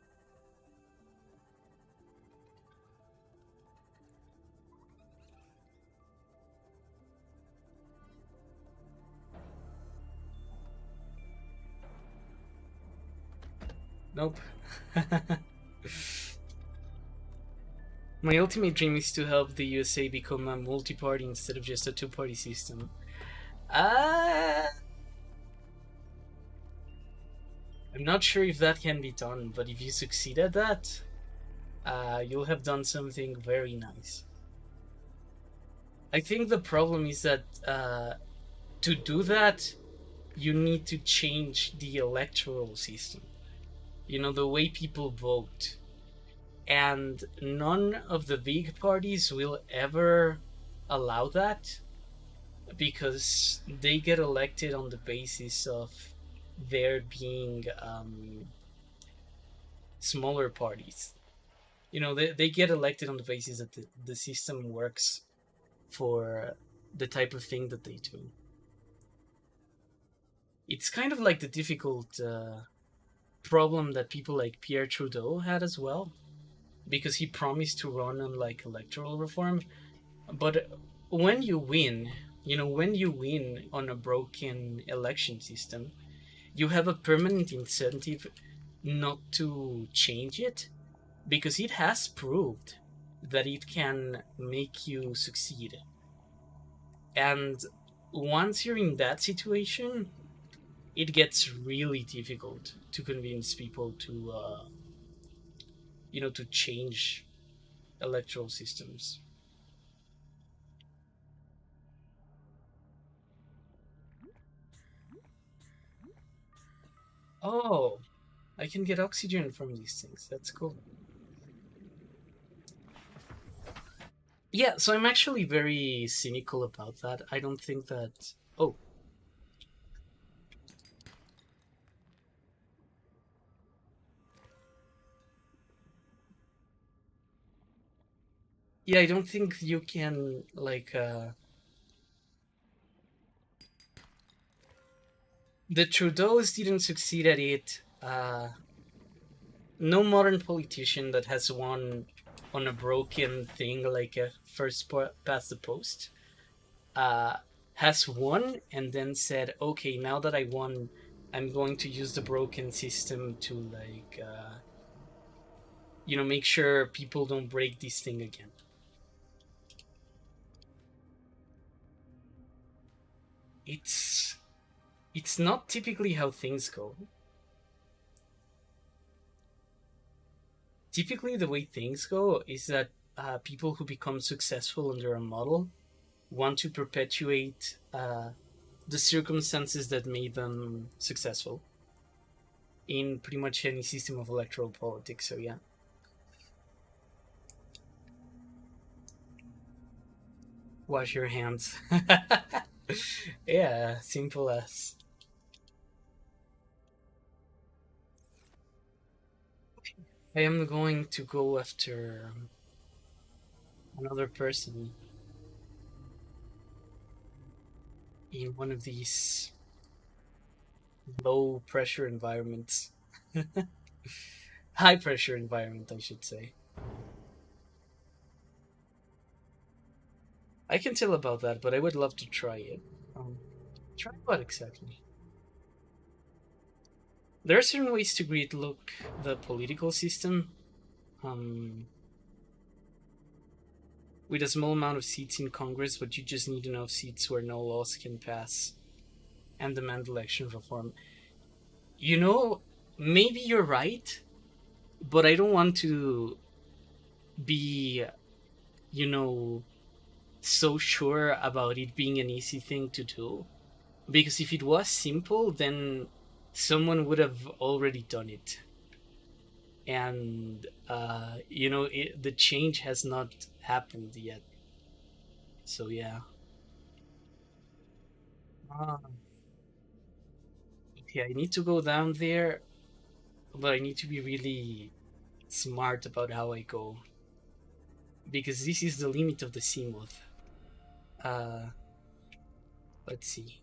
A: Nope. My ultimate dream is to help the USA become a multi-party instead of just a two-party system. I'm not sure if that can be done, but if you succeed at that, you'll have done something very nice. I think the problem is that to do that, you need to change the electoral system. You know, the way people vote. And none of the big parties will ever allow that because they get elected on the basis of there being smaller parties. You know, they get elected on the basis that the system works for the type of thing that they do. It's kind of like the difficult problem that people like Pierre Trudeau had as well, because he promised to run on like electoral reform, but when you win, you know, when you win on a broken election system, you have a permanent incentive not to change it because it has proved that it can make you succeed. And once you're in that situation, it gets really difficult to convince people to, you know, to change electoral systems. Oh, I can get oxygen from these things. That's cool. Yeah, so I'm actually very cynical about that. I don't think that. Oh. Yeah, I don't think you can, like, the Trudeaus didn't succeed at it. No modern politician that has won on a broken thing like a first past the post has won and then said, okay, now that I won, I'm going to use the broken system to, like, you know, make sure people don't break this thing again. it's not typically how things go. Typically, the way things go is that people who become successful under a model want to perpetuate the circumstances that made them successful in pretty much any system of electoral politics. So yeah. Wash your hands. Yeah, simple as. I am going to go after another person in one of these low pressure environments. High pressure environment, I should say. I can tell about that, but I would love to try it. Try what exactly? There are certain ways to gridlock the political system. With a small amount of seats in Congress, but you just need enough seats where no laws can pass and demand election reform. You know, maybe you're right, but I don't want to be, so sure about it being an easy thing to do. Because if it was simple, then someone would have already done it. And, the change has not happened yet. So, yeah. Okay, I need to go down there, but I need to be really smart about how I go. Because this is the limit of the Seamoth. Let's see.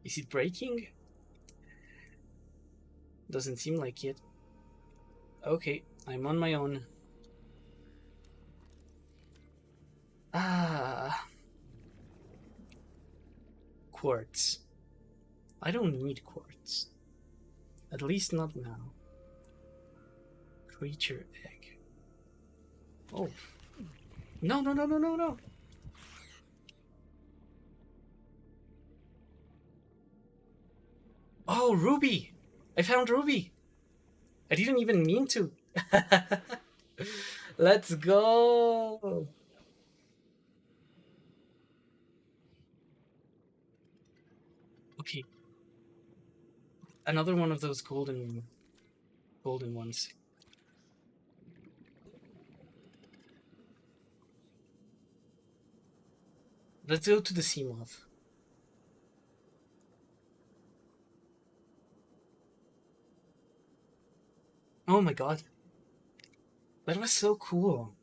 A: Is it breaking? Doesn't seem like it. Okay, I'm on my own. Quartz. I don't need quartz. At least not now. Creature egg. Oh. No, no, no, no, no, no. Oh, ruby! I found ruby! I didn't even mean to. Let's go! Okay. Another one of those golden ones. Let's go to the Seamoth. Oh my god. That was so cool.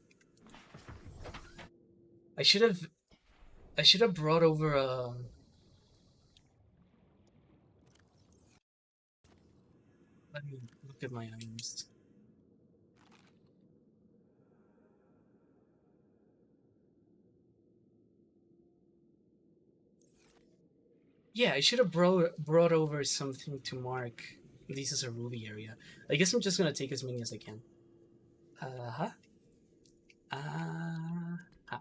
A: I should have brought over a. Let me look at my items. Yeah, I should have brought over something to mark this is a ruby area. I guess I'm just gonna take as many as I can. Uh-huh. Uh-huh.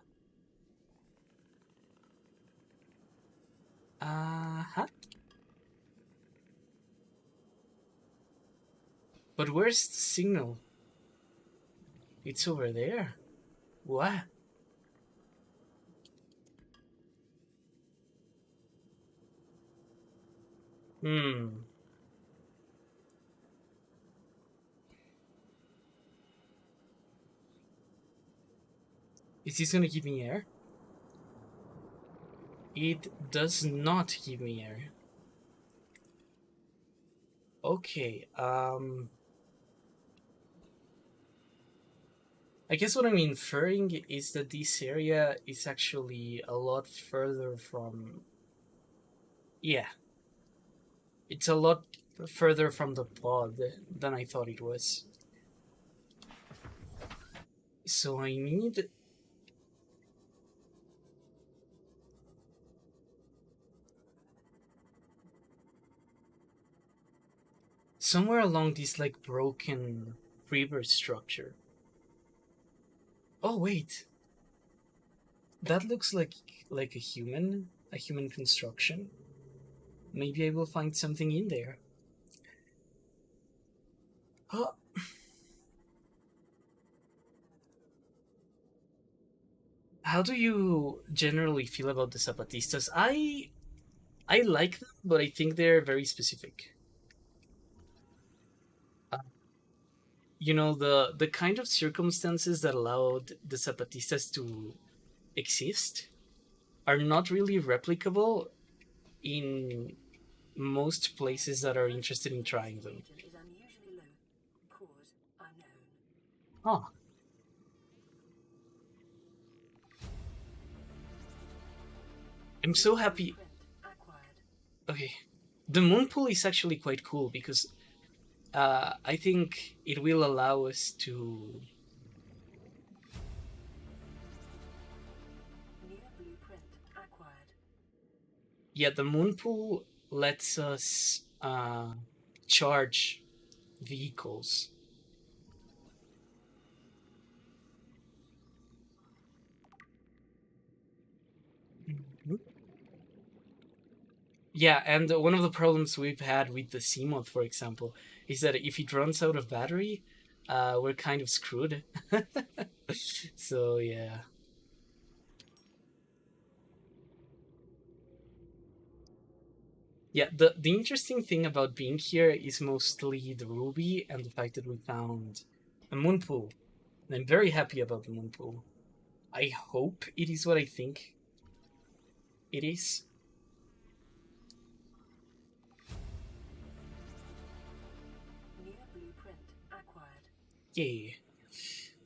A: Uh-huh. But where's the signal? It's over there. What? Hmm. Is this gonna give me air? It does not give me air. Okay, I guess what I'm inferring is that this area is actually a lot further from... Yeah. It's a lot further from the pod than I thought it was. So I need... somewhere along this, like, broken river structure. Oh, wait. that looks like a human construction. Maybe I will find something in there. Oh. How do you generally feel about the Zapatistas? I like them, but I think they're very specific. Uh, the kind of circumstances that allowed the Zapatistas to exist are not really replicable in most places that are interested in trying them. Oh, I'm so happy. Okay, the moon pool is actually quite cool because I think it will allow us to. Yeah, the moon pool lets us charge vehicles. Mhm. Yeah, and one of the problems we've had with the CMOD, for example, is that if it runs out of battery, we're kind of screwed. So yeah. Yeah, the interesting thing about being here is mostly the ruby and the fact that we found a moon pool. And I'm very happy about the moon pool. I hope it is what I think it is. Yay.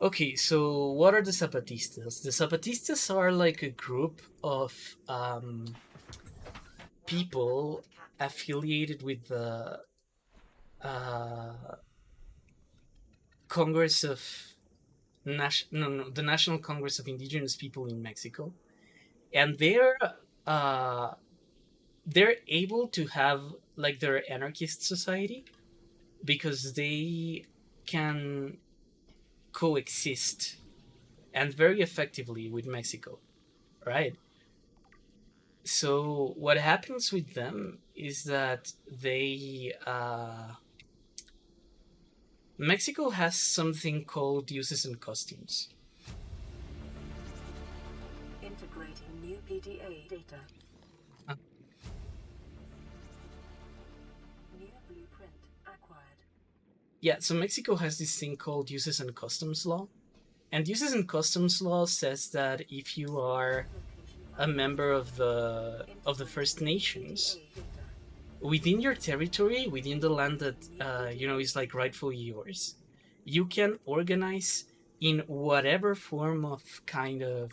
A: Okay, so what are the Zapatistas? The Zapatistas are like a group of people affiliated with the uh, Congress of the National Congress of Indigenous People in Mexico, and uh, they're able to have like their anarchist society because they can coexist and very effectively with Mexico, right? So what happens with them is that Mexico has something called uses and customs.
B: Integrating new PDA data.
A: Uh,
B: New blueprint acquired.
A: yeah, so Mexico has this thing called uses and customs law. And uses and customs law says that if you are a member of the First Nations, within your territory, within the land that is like rightfully yours, you can organize in whatever form of kind of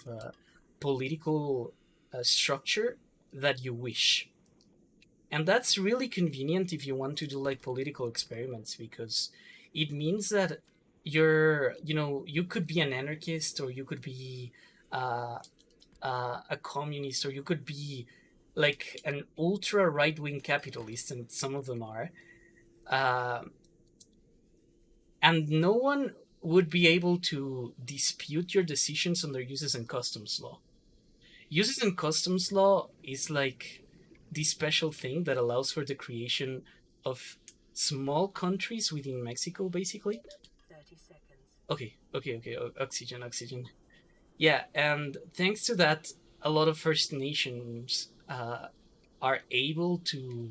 A: political structure that you wish. And that's really convenient if you want to do like political experiments, because it means that you could be an anarchist, or you could be uh, a communist, or you could be like an ultra right wing capitalist, and some of them are, uh, and no one would be able to dispute your decisions under uses and customs law. Uses and customs law is like this special thing that allows for the creation of small countries within Mexico, basically.
B: 30 seconds.
A: Okay. Oxygen. Yeah, and thanks to that, a lot of First Nations are able to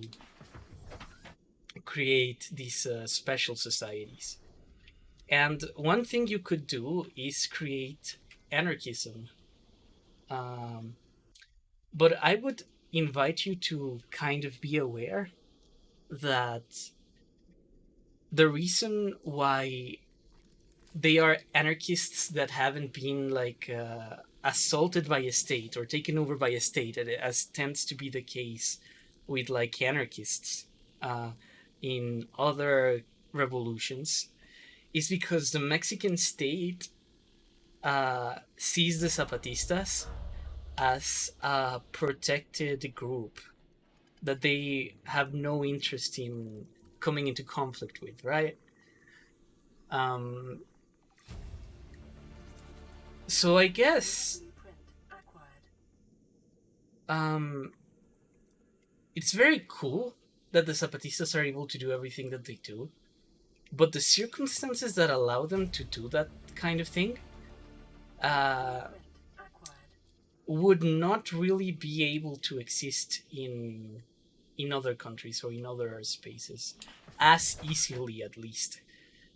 A: create these special societies. And one thing you could do is create anarchism. Um, but I would invite you to kind of be aware that the reason why they are anarchists that haven't been like assaulted by a state or taken over by a state, as tends to be the case with like anarchists in other revolutions, is because the Mexican state sees the Zapatistas as a protected group that they have no interest in coming into conflict with, right? Um, so I guess um, it's very cool that the Zapatistas are able to do everything that they do, but the circumstances that allow them to do that kind of thing uh, would not really be able to exist in other countries or in other spaces as easily, at least.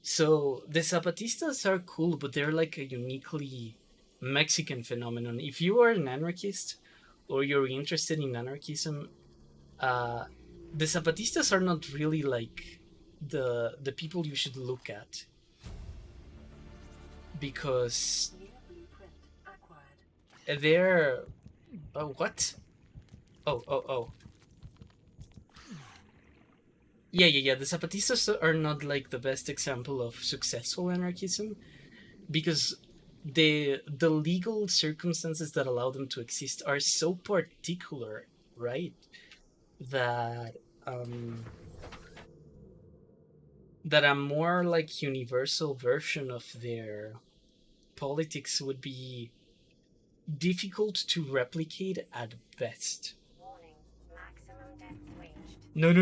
A: So the Zapatistas are cool, but they're like a uniquely Mexican phenomenon. If you are an anarchist or you're interested in anarchism, uh, the Zapatistas are not really like the people you should look at, because they're what? Oh. Yeah. The Zapatistas are not like the best example of successful anarchism, because the legal circumstances that allow them to exist are so particular, right? That um, that a more like universal version of their politics would be difficult to replicate at best.
C: Warning, maximum depth reached.
A: No.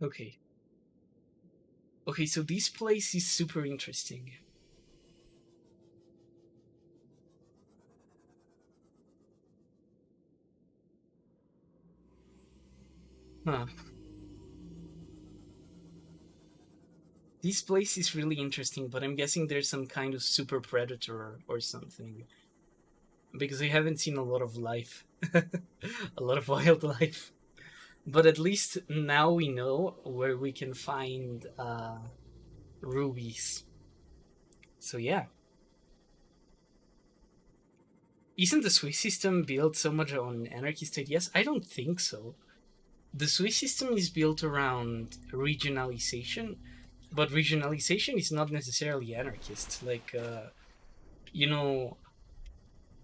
A: Okay. Okay, so this place is super interesting. Huh. This place is really interesting, but I'm guessing there's some kind of super predator or something. Because I haven't seen a lot of life. A lot of wildlife. But at least now we know where we can find rubies. So yeah. Isn't the Swiss system built so much on anarchist ideas? I don't think so. The Swiss system is built around regionalization, but regionalization is not necessarily anarchist. Like, you know,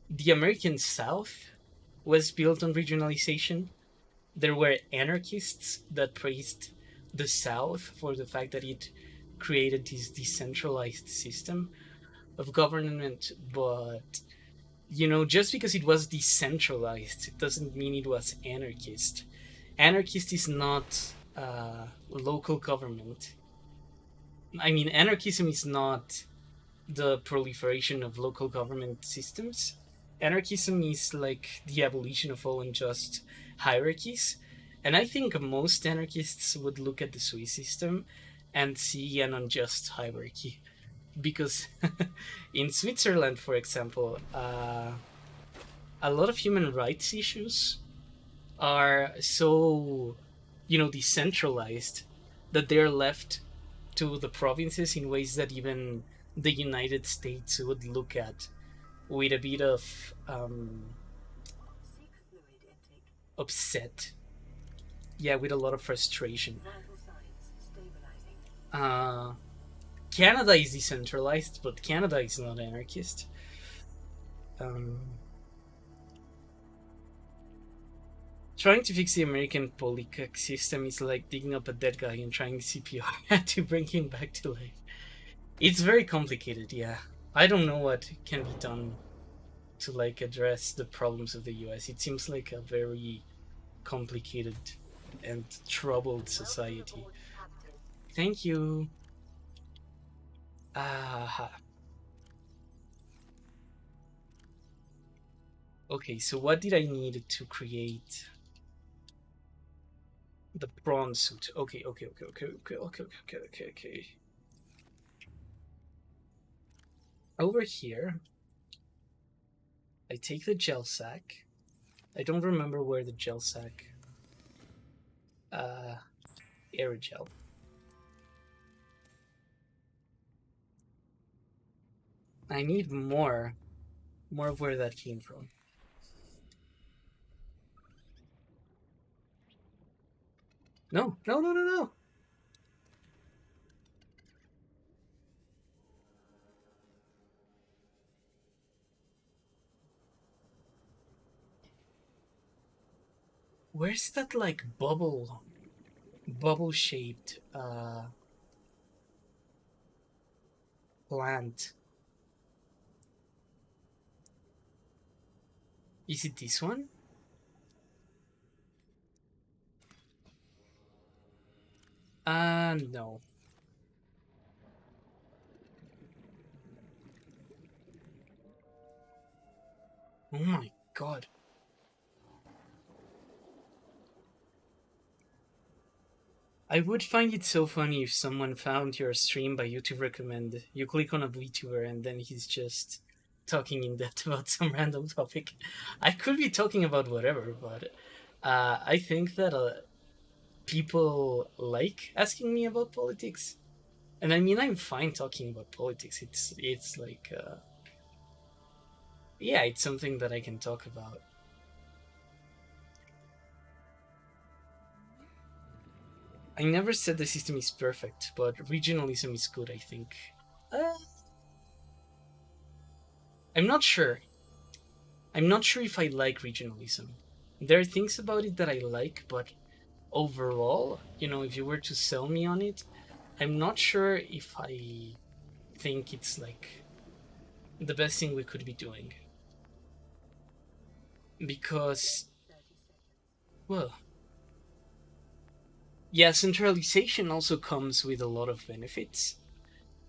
A: the American South was built on regionalization. There were anarchists that praised the South for the fact that it created this decentralized system of government, but just because it was decentralized, it doesn't mean it was anarchist. Anarchist is not local government. I mean, anarchism is not the proliferation of local government systems. Anarchism is like the abolition of all unjust hierarchies. And I think most anarchists would look at the Swiss system and see an unjust hierarchy. Because in Switzerland, for example, a lot of human rights issues are so, decentralized that they're left to the provinces in ways that even the United States would look at with a bit of upset. Yeah, with a lot of frustration. Canada is decentralized, but Canada is not anarchist. Trying to fix the American polycac system is like digging up a dead guy and trying CPR to bring him back to life. It's very complicated, yeah. I don't know what can be done to like address the problems of the US. It seems like a very complicated and troubled society. Thank you. Aha. Okay, so what did I need to create the prawn suit? Okay. Over here, I take the gel sack. I don't remember where the gel sack aerogel. I need more of where that came from. No. Where's that like bubble shaped plant? Is it this one? No. Oh my god. I would find it so funny if someone found your stream by YouTube recommend. You click on a VTuber and then he's just talking in depth about some random topic. I could be talking about whatever, but I think that people like asking me about politics, and I mean I'm fine talking about politics. It's like yeah, it's something that I can talk about. I never said the system is perfect, but regionalism is good, I think. Uh, I'm not sure. I'm not sure if I like regionalism. There are things about it that I like, but overall, you know, if you were to sell me on it, I'm not sure if I think it's like the best thing we could be doing. Because, well, yeah, centralization also comes with a lot of benefits,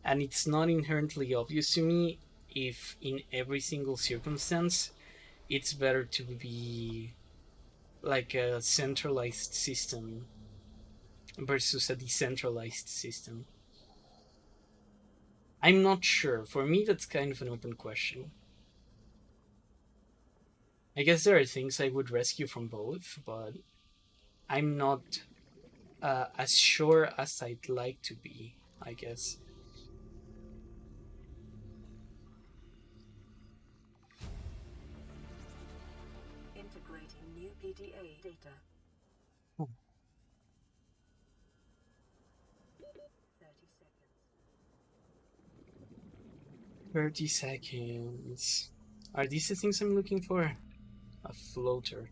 A: and it's not inherently obvious to me if in every single circumstance it's better to be like a centralized system versus a decentralized system. I'm not sure. For me, that's kind of an open question. I guess there are things I would rescue from both, but I'm not as sure as I'd like to be, I guess.
B: Integrating new PDA data.
A: Oh.
B: 30 seconds.
A: 30 seconds. Are these the things I'm looking for? A floater.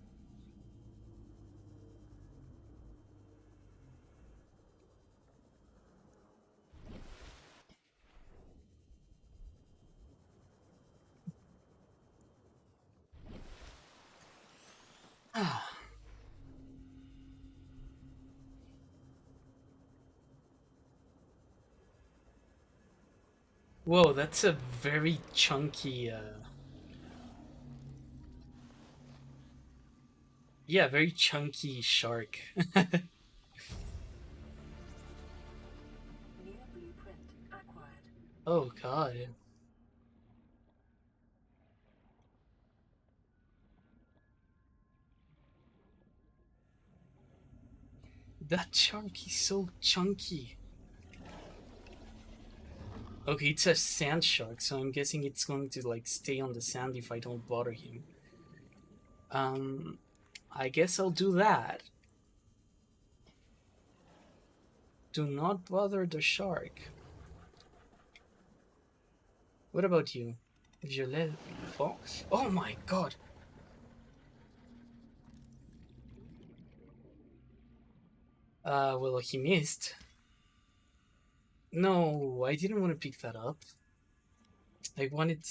A: Ah. Whoa, that's a very chunky, yeah, very chunky shark.
B: New blueprint acquired.
A: Oh god. That shark is so chunky. Okay, it's a sand shark, so I'm guessing it's going to like stay on the sand if I don't bother him. I guess I'll do that. Do not bother the shark. What about you? Violet Fox? Oh my god! Well, he missed. No, I didn't want to pick that up. I wanted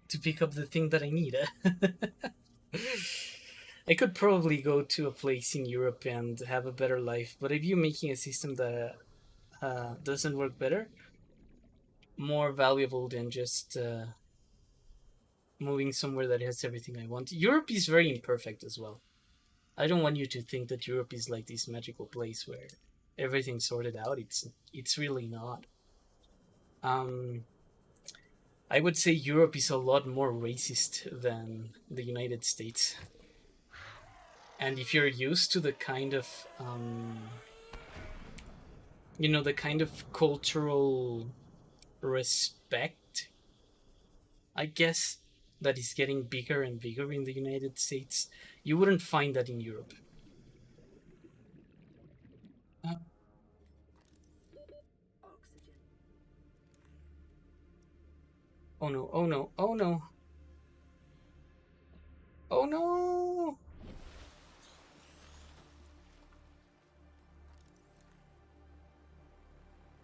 A: to pick up the thing that I need. I could probably go to a place in Europe and have a better life, but if you're making a system that doesn't work better, more valuable than just moving somewhere that has everything I want. Europe is very imperfect as well. I don't want you to think that Europe is like this magical place where everything's sorted out. It's really not. Um, I would say Europe is a lot more racist than the United States. And if you're used to the kind of you know, the kind of cultural respect, I guess, that is getting bigger and bigger in the United States, you wouldn't find that in Europe.
B: Oxygen.
A: Oh no, oh no, oh no. Oh no!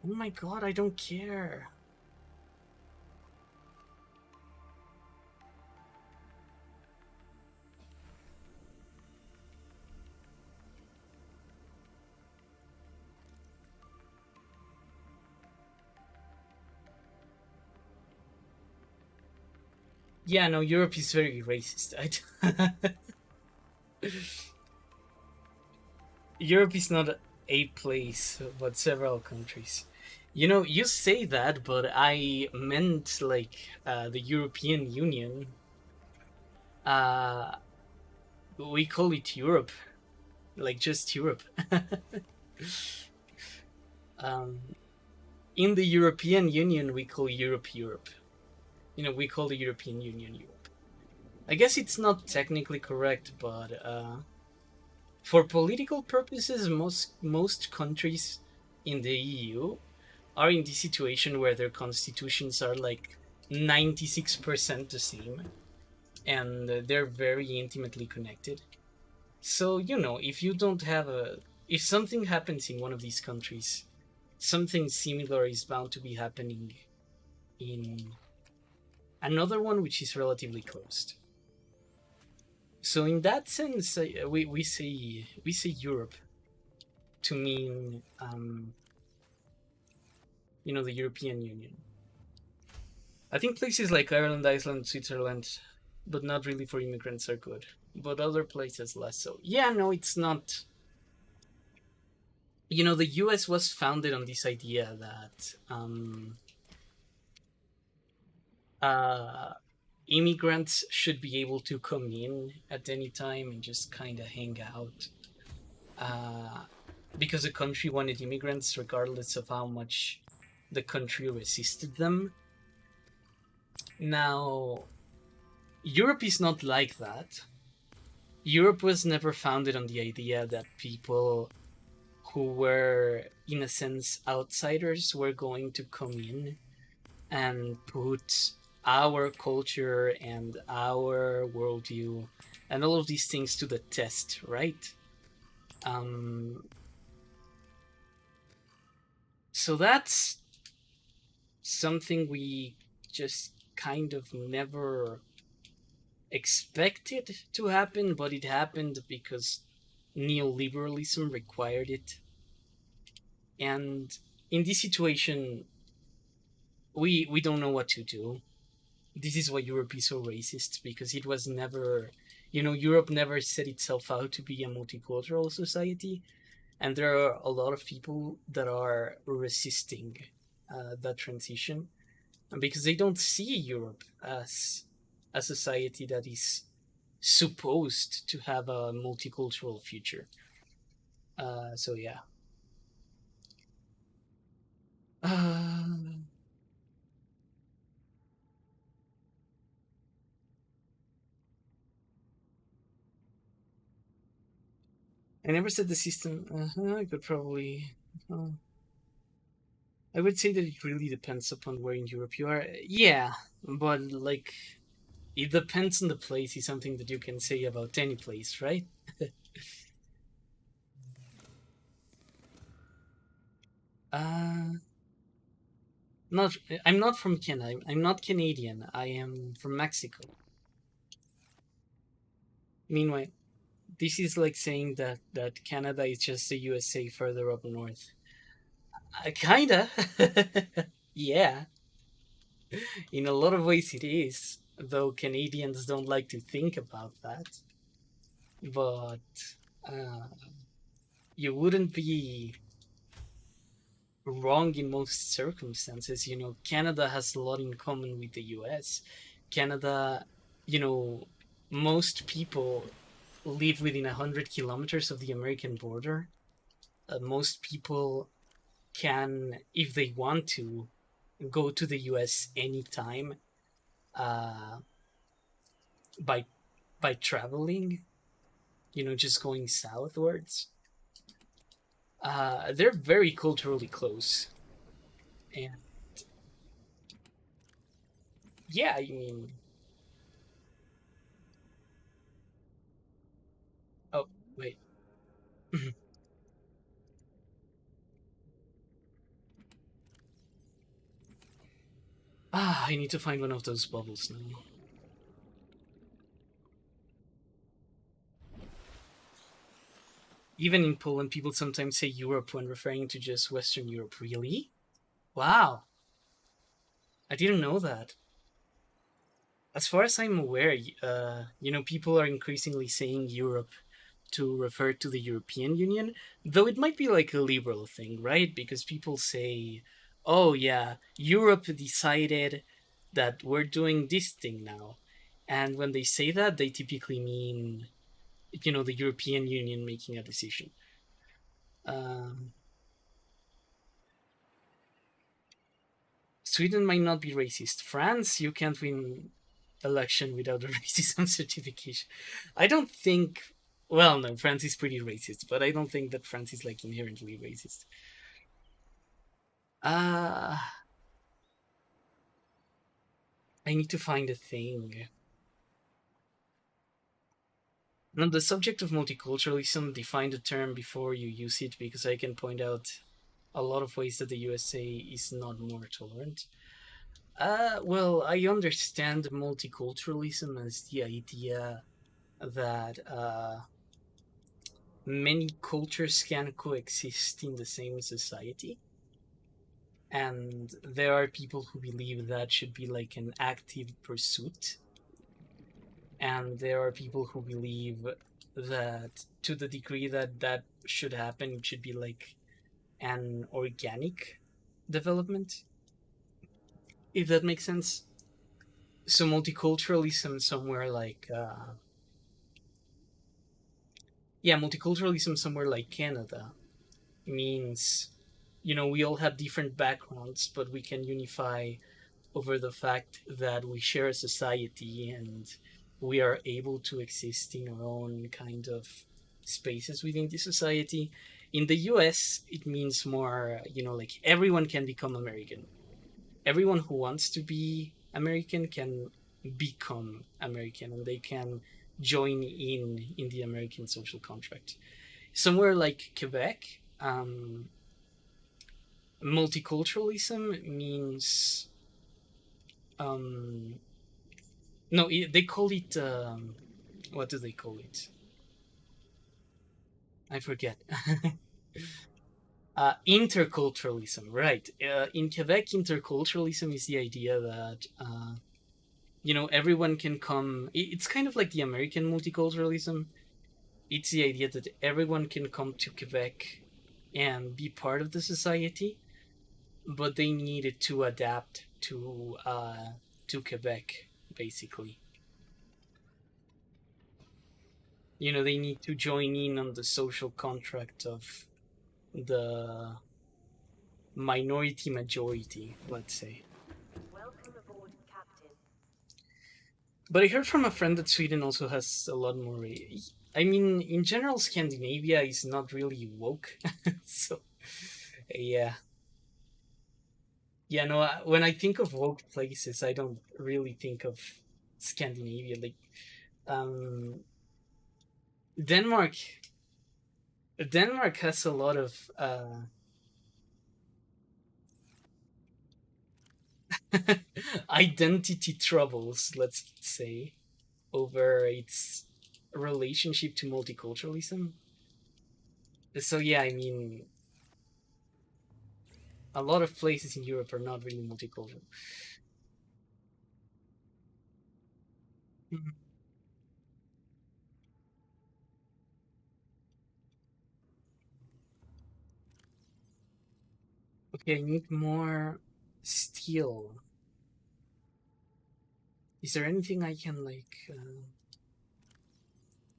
A: Oh my god, I don't care. Yeah, no, Europe is very racist. Europe is not a place, but several countries. You know, you say that, but I meant like the European Union. Uh, we call it Europe, like just Europe. um, in the European Union, we call Europe Europe. You know, we call the European Union Europe. I guess it's not technically correct, but for political purposes, most countries in the EU are in this situation where their constitutions are like 96% the same, and they're very intimately connected. So, you know, if you don't have a. If something happens in one of these countries, something similar is bound to be happening in another one which is relatively closed. So, in that sense, we say Europe to mean, you know, the European Union. I think places like Ireland, Iceland, Switzerland, but not really for immigrants, are good. But other places less so. Yeah, no, it's not. You know, the US was founded on this idea that uh, immigrants should be able to come in at any time and just kind of hang out. Uh, because the country wanted immigrants, regardless of how much the country resisted them. Now, Europe is not like that. Europe was never founded on the idea that people who were, in a sense, outsiders were going to come in and put our culture and our worldview and all of these things to the test, right? So that's something we just kind of never expected to happen, but it happened because neoliberalism required it. And in this situation, we don't know what to do. This is why Europe is so racist, because it was never, you know, Europe never set itself out to be a multicultural society, and there are a lot of people that are resisting that transition, because they don't see Europe as a society that is supposed to have a multicultural future. So yeah. I never said the system. I could probably. Uh, I would say that it really depends upon where in Europe you are. Yeah, but like it depends on the place is something that you can say about any place, right? uh, not. I'm not from Canada. I'm not Canadian. I am from Mexico. Meanwhile, this is like saying that Canada is just the USA further up north. Kinda. Yeah, in a lot of ways it is. Though Canadians don't like to think about that, but uh, you wouldn't be wrong in most circumstances. You know, Canada has a lot in common with the US. Canada, you know, most people live within 100 kilometers of the American border. Most people can, if they want to, go to the US anytime uh, by traveling. You know, just going southwards. They're very culturally close, and yeah, I mean, oh wait, I need to find one of those bubbles now. Even in Poland, people sometimes say Europe when referring to just Western Europe. Really? Wow, I didn't know that. as far as I'm aware, people are increasingly saying Europe to refer to the European Union, though it might be like a liberal thing, right? Because people say, oh, yeah, Europe decided that we're doing this thing now. And when they say that, they typically mean, the European Union making a decision. Um, Sweden might not be racist. France, you can't win election without a racism certification. I don't think. Well, no, France is pretty racist, but I don't think that France is like inherently racist. Uh I need to find a thing. On the subject of multiculturalism, define the term before you use it, because I can point out a lot of ways that the USA is not more tolerant. Well, I understand multiculturalism as the idea that many cultures can coexist in the same society. And there are people who believe that should be like an active pursuit. And there are people who believe that to the degree that that should happen, it should be like an organic development, if that makes sense. So multiculturalism somewhere like multiculturalism somewhere like Canada means, we all have different backgrounds, but we can unify over the fact that we share a society and we are able to exist in our own kind of spaces within the society. In the US, it means more, like everyone can become American. Everyone who wants to be American can become American, and they can join in the American social contract. Somewhere like Quebec, multiculturalism means no, they call it what do they call it? I forget. Interculturalism, right? In Quebec, interculturalism is the idea that everyone can come. It's kind of like the American multiculturalism. It's the idea that everyone can come to Quebec and be part of the society, but they needed to adapt to Quebec, basically. They need to join in on the social contract of the minority majority, let's say.
C: Welcome aboard, Captain.
A: But I heard from a friend that Sweden also has a lot more. I mean, in general, Scandinavia is not really woke. So, yeah. Yeah, no, when I think of woke places, I don't really think of Scandinavia. Like, um, Denmark. Denmark has a lot of identity troubles, let's say, over its relationship to multiculturalism. So yeah, I mean, a lot of places in Europe are not really multicultural. Mhm. Okay, I need more steel. Is there anything I can like?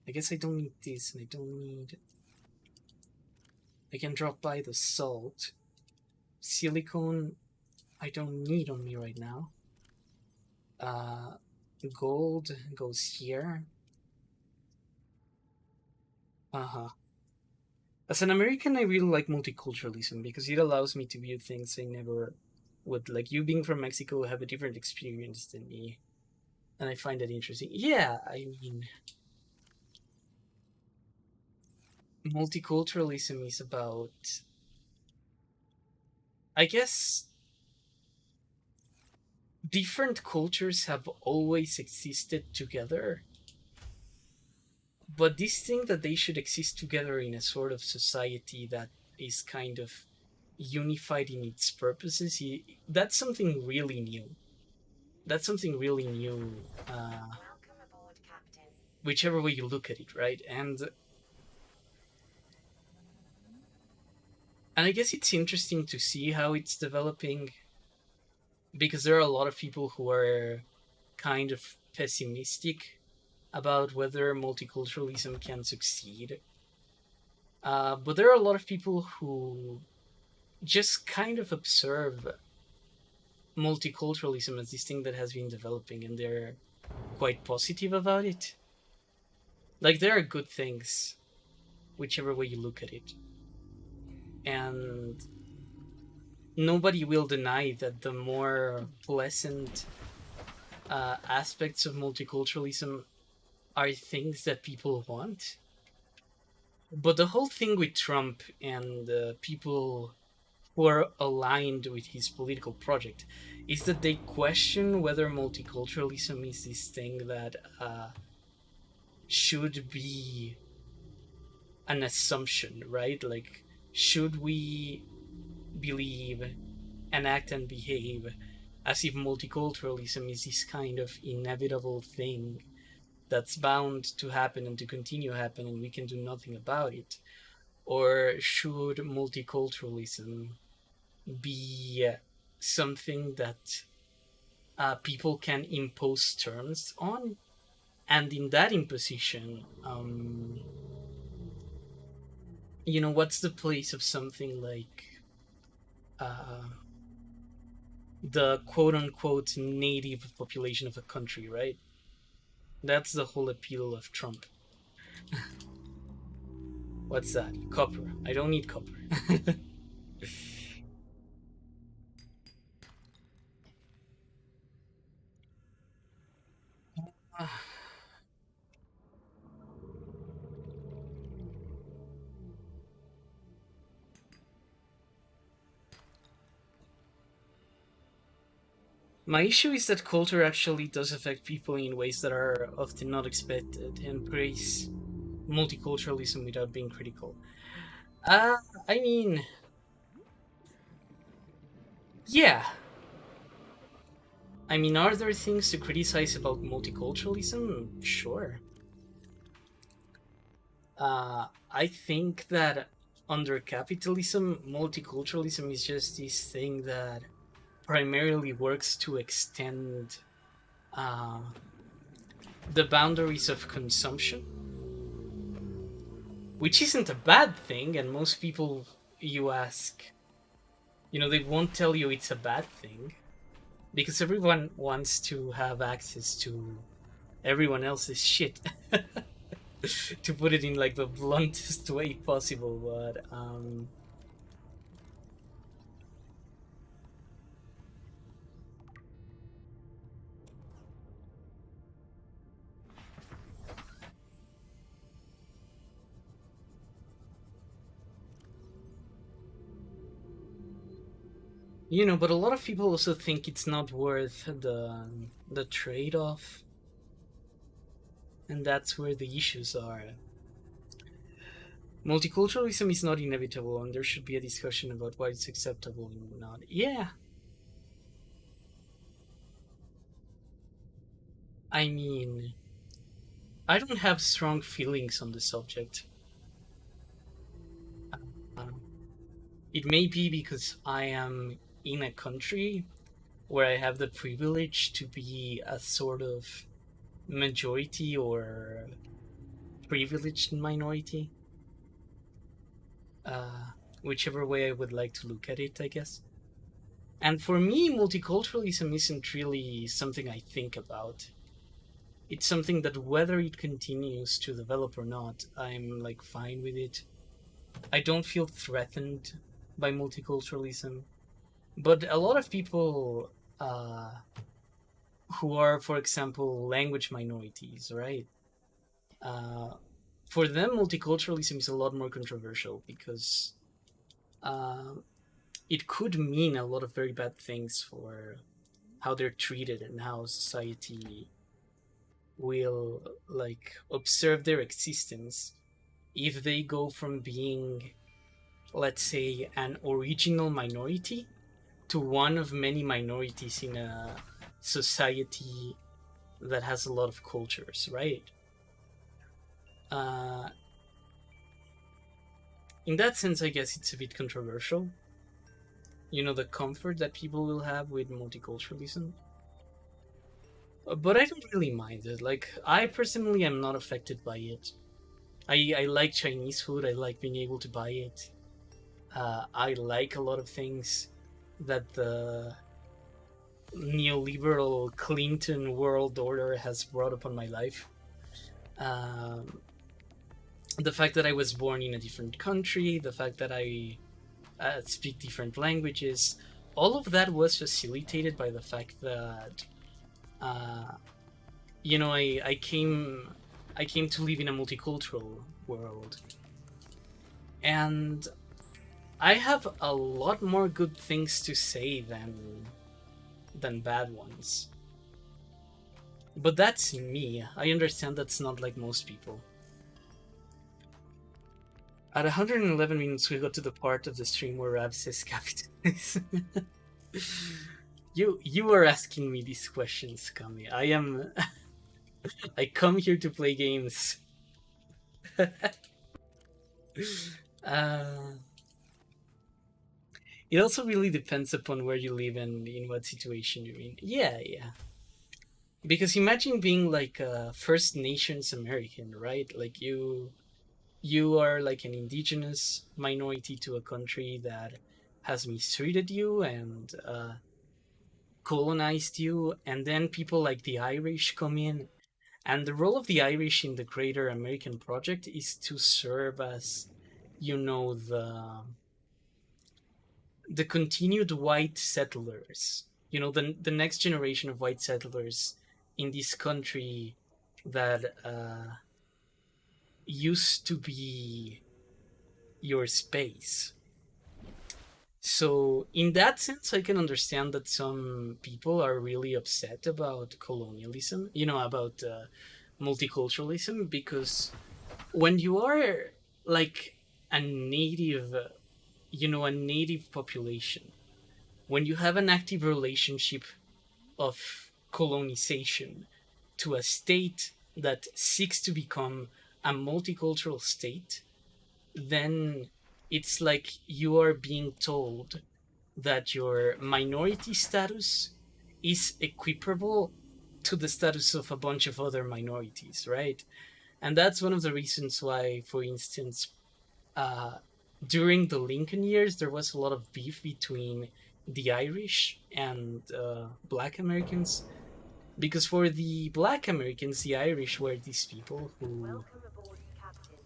A: I guess I don't need this, and I don't need. I can drop by the salt. Silicone, I don't need on me right now. Uh, Gold goes here. Uh huh. As an American, I really like multiculturalism because it allows me to view things I never would. Like you being from Mexico, have a different experience than me, and I find that interesting. Yeah, I mean, multiculturalism is about, I guess, different cultures have always existed together, but this thing that they should exist together in a sort of society that is kind of unified in its purposes, that's something really new. that's something really new,
C: Welcome aboard, Captain.
A: whichever way you look at it, right? And I guess it's interesting to see how it's developing, because there are a lot of people who are kind of pessimistic about whether multiculturalism can succeed. But there are a lot of people who just kind of observe multiculturalism as this thing that has been developing, and they're quite positive about it. Like, there are good things, whichever way you look at it. And nobody will deny that the more pleasant aspects of multiculturalism are things that people want. But the whole thing with Trump and people who are aligned with his political project is that they question whether multiculturalism is this thing that should be an assumption, right? Like, should we believe and act and behave as if multiculturalism is this kind of inevitable thing that's bound to happen and to continue happening, and we can do nothing about it? Or should multiculturalism be something that people can impose terms on? And in that imposition, what's the place of something like the quote-unquote native population of a country, right? That's the whole appeal of Trump. What's that? Copper. I don't need copper. My issue is that culture actually does affect people in ways that are often not expected, and praise multiculturalism without being critical. I mean, yeah. I mean, are there things to criticize about multiculturalism? Sure. I think that under capitalism, multiculturalism is just this thing that primarily works to extend the boundaries of consumption, which isn't a bad thing, and most people you ask, they won't tell you it's a bad thing, because everyone wants to have access to everyone else's shit. To put it in like the bluntest way possible, but but a lot of people also think it's not worth the trade-off, and that's where the issues are. Multiculturalism is not inevitable, and there should be a discussion about what is acceptable and not. Yeah. I mean, I don't have strong feelings on the subject. It may be because I am in a country where I have the privilege to be a sort of majority or privileged minority. Whichever way I would like to look at it, I guess. And for me, multiculturalism isn't really something I think about. It's something that whether it continues to develop or not, I'm like fine with it. I don't feel threatened by multiculturalism. But a lot of people who are, for example, language minorities, right? For them, multiculturalism is a lot more controversial because it could mean a lot of very bad things for how they're treated and how society will like observe their existence if they go from being, let's say, an original minority to one of many minorities in a society that has a lot of cultures, right? In that sense, I guess it's a bit controversial. The comfort that people will have with multiculturalism. But I don't really mind it. Like, I personally am not affected by it. I like Chinese food. I like being able to buy it. I like a lot of things that the neoliberal Clinton world order has brought upon my life. The fact that I was born in a different country, the fact that I speak different languages, all of that was facilitated by the fact that I came to live in a multicultural world, and I have a lot more good things to say than bad ones. But that's me. I understand that's not like most people. At 111 minutes, we got to the part of the stream where Rab says capitalism. You were asking me these questions, Kami. I come here to play games. It also really depends upon where you live and in what situation you're in. Yeah. Because imagine being like a First Nations American, right? Like you are like an indigenous minority to a country that has mistreated you and colonized you, and then people like the Irish come in, and the role of the Irish in the greater American project is to serve as, the continued white settlers, the next generation of white settlers in this country that used to be your space. So in that sense, I can understand that some people are really upset about colonialism, about multiculturalism, because when you are like a native population, when you have an active relationship of colonization to a state that seeks to become a multicultural state, then it's like you are being told that your minority status is equiparable to the status of a bunch of other minorities, right? And that's one of the reasons why, for instance, during the Lincoln years, there was a lot of beef between the Irish and Black Americans, because for the Black Americans, the Irish were these people who,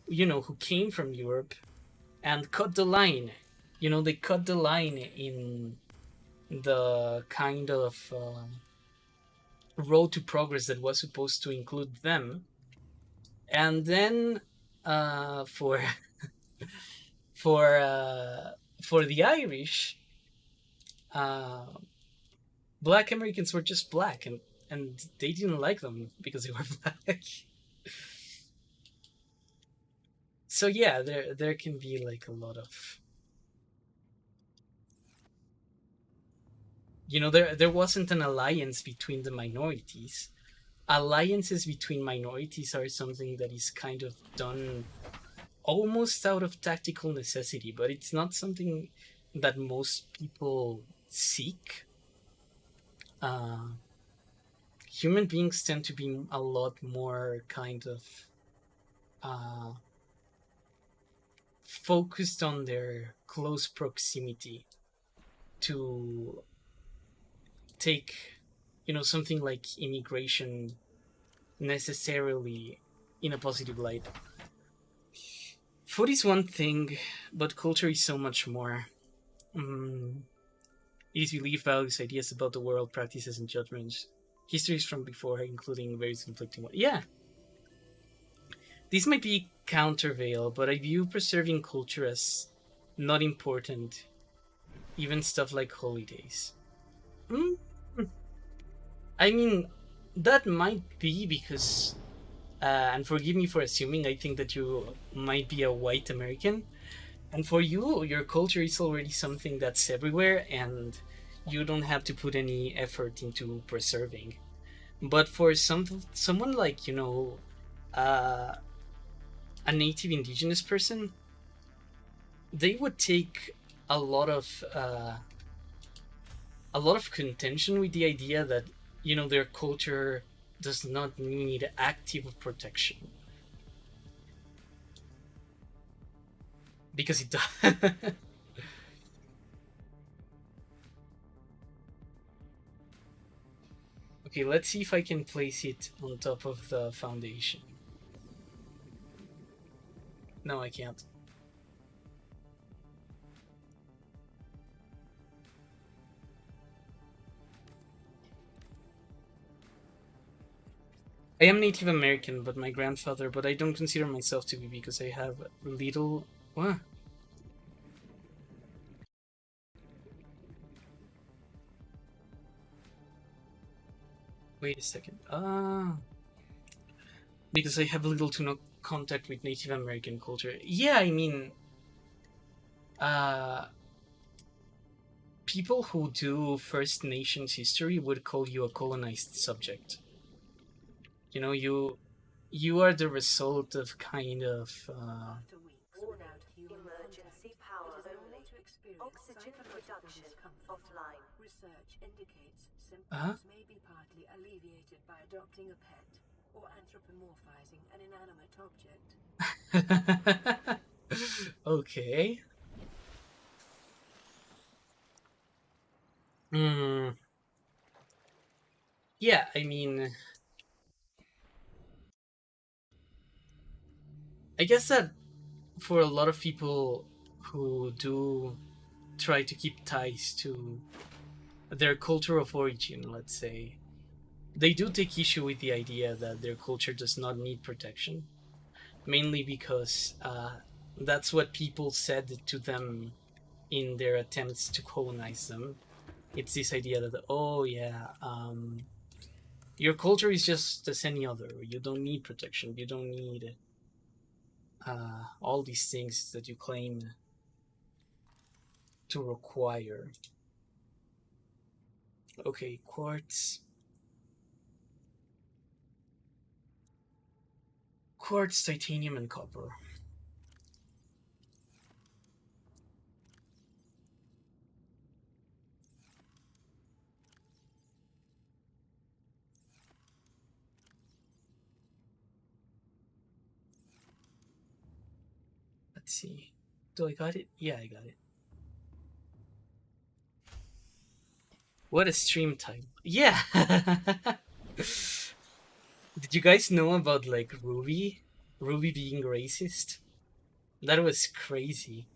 A: who came from Europe and cut the line. They cut the line in the kind of road to progress that was supposed to include them. And then for the Irish, Black Americans were just black, and they didn't like them because they were black. So yeah, there can be like a lot of, there wasn't an alliance between the minorities. Alliances between minorities are something that is kind of done almost out of tactical necessity, but it's not something that most people seek. Human beings tend to be a lot more kind of focused on their close proximity to take, something like immigration necessarily in a positive light. Food is one thing, but culture is so much more. It is belief, values, ideas about the world, practices, and judgments. Histories from before, including various conflicting ones. Yeah. This might be countervail, but I view preserving culture as not important. Even stuff like holidays. I mean, that might be because, and forgive me for assuming, I think that you might be a white American. And for you, your culture is already something that's everywhere, and you don't have to put any effort into preserving. But for someone like, you know, a native indigenous person, they would take a lot of contention with the idea that, you know, their culture does not need active protection, because it does. Okay, let's see if I can place it on top of the foundation. No, I can't. I am Native American, but my grandfather, but I don't consider myself to be because I have little... What? Wait a second. Because I have little to no contact with Native American culture. Yeah, I mean... people who do First Nations history would call you a colonized subject. You know, you are the result of kind of...
B: After weeks without human
C: Emergency
B: contact,
C: power
B: it is normal
C: only.
B: to experience
C: Oxygen
B: psychological
C: production
B: discomfort.
C: offline.
B: Research indicates symptoms may be partly alleviated by adopting a pet or anthropomorphizing an inanimate object.
A: Okay. Yeah, I mean, I guess that for a lot of people who do try to keep ties to their culture of origin, let's say, they do take issue with the idea that their culture does not need protection, mainly because that's what people said to them in their attempts to colonize them. It's this idea that, oh yeah, your culture is just as any other. You don't need protection. You don't need all these things that you claim to require. Okay, quartz. Quartz, titanium, and copper. Let's see. Do I got it? Yeah, I got it. What a stream title. Yeah! Did you guys know about, like, RWBY? RWBY being racist? That was crazy.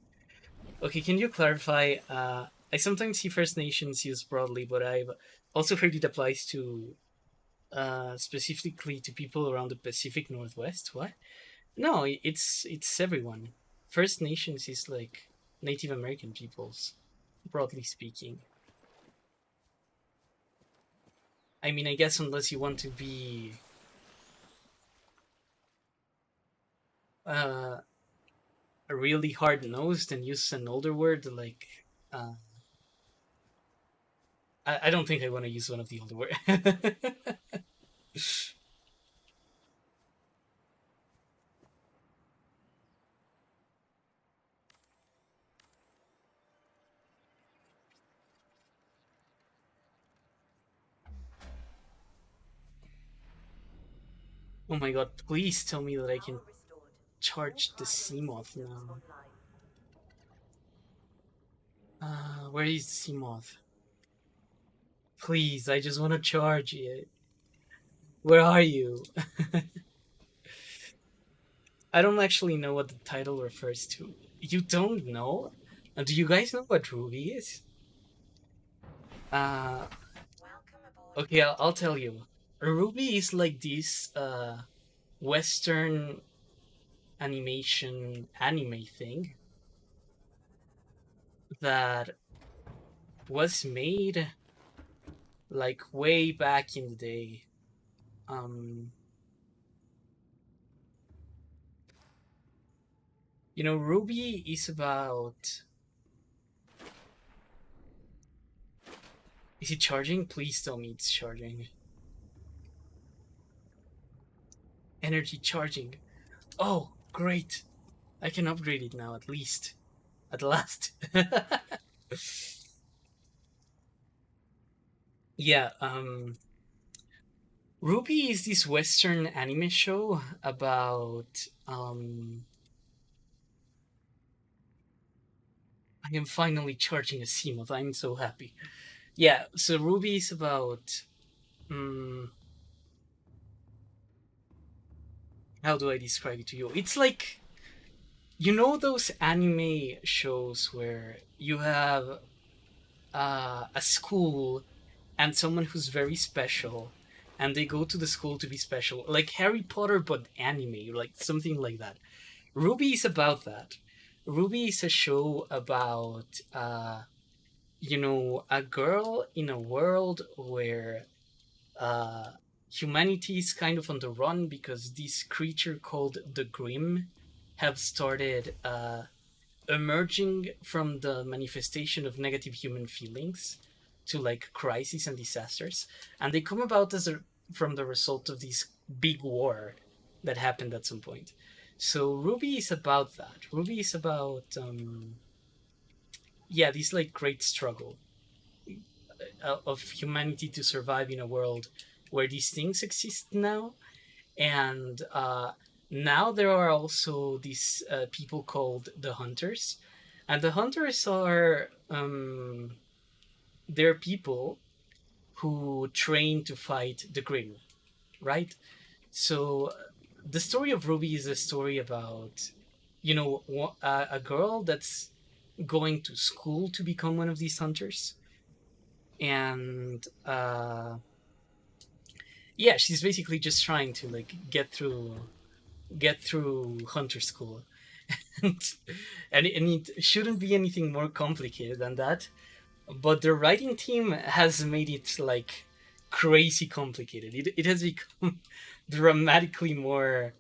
A: Okay, can you clarify? I sometimes see First Nations used broadly, but I've also heard it applies to specifically to people around the Pacific Northwest. What? No, it's everyone. First Nations is like Native American peoples, broadly speaking. I mean, I guess unless you want to be really hard nosed and use an older word like I don't think I want to use one of the older words. Oh my god, please tell me that I can
C: Power restored.
A: charge the Seamoth now. Where is the Seamoth? Please, I just want to charge it. Where are you? I don't actually know what the title refers to. You don't know? Do you guys know what RWBY is?
C: Welcome aboard.
A: Okay, I'll tell you. RWBY is like this Western animation anime thing that was made like way back in the day. You know, RWBY is about Is it charging? Please tell me it's charging. Energy charging. Oh, great. I can upgrade it now, at least. At last. Yeah, RWBY is this Western anime show about I am finally charging a Seamoth. I'm so happy. Yeah, so RWBY is about how do I describe it to you? It's like, you know, those anime shows where you have a school and someone who's very special, and they go to the school to be special, like Harry Potter but anime, like something like that. RWBY is about that. RWBY is a show about a girl in a world where uh, humanity is kind of on the run because this creature called the Grimm have started emerging from the manifestation of negative human feelings to like crises and disasters, and they come about from the result of this big war that happened at some point. So RWBY is about that. RWBY is about this like great struggle of humanity to survive in a world where these things exist now, and now there are also these people called the Hunters, and the Hunters are they're people who train to fight the Grimm, right? So the story of RWBY is a story about a girl that's going to school to become one of these hunters, and she's basically just trying to like get through hunter school. and, it shouldn't be anything more complicated than that, but the writing team has made it like crazy complicated. It has become dramatically more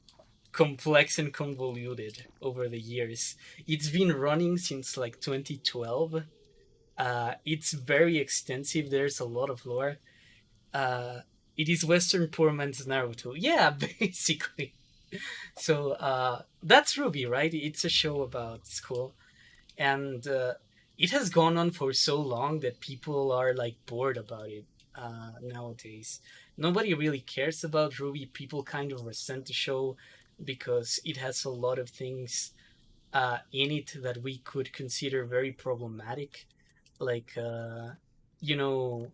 A: complex and convoluted over the years. It's been running since like 2012. It's very extensive. There's a lot of lore. It is Western poor man's Naruto. Yeah, basically. So that's RWBY, right? It's a show about school, and it has gone on for so long that people are like bored about it nowadays. Nobody really cares about RWBY. People kind of resent the show because it has a lot of things in it that we could consider very problematic, like you know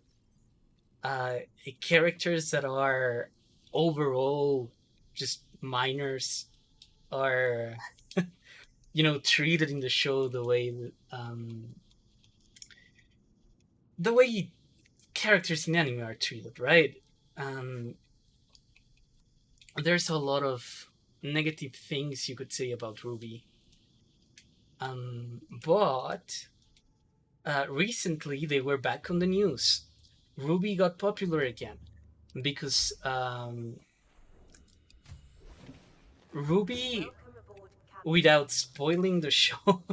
A: uh, characters that are overall just minors are treated in the show the way characters in anime are treated, right? um, there's a lot of negative things you could say about RWBY, but recently they were back on the news. RWBY got popular again because RWBY, without spoiling the show,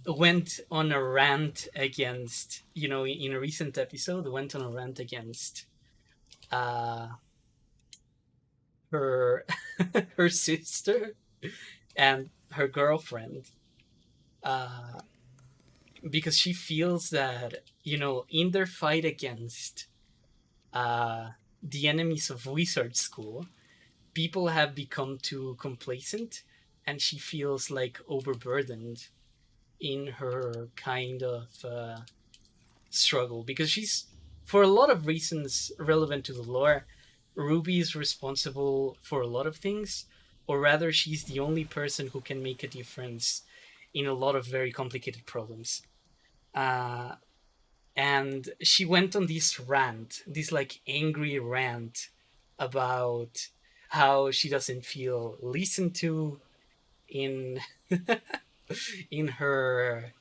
A: went on a rant against, in a recent episode, went on a rant against uh, her her sister and her girlfriend, uh, because she feels that, in their fight against the enemies of Wizard School, people have become too complacent, and she feels like overburdened in her kind of struggle, because she's, for a lot of reasons relevant to the lore, RWBY is responsible for a lot of things, or rather she's the only person who can make a difference in a lot of very complicated problems. And she went on this rant, this like angry rant about how she doesn't feel listened to in in her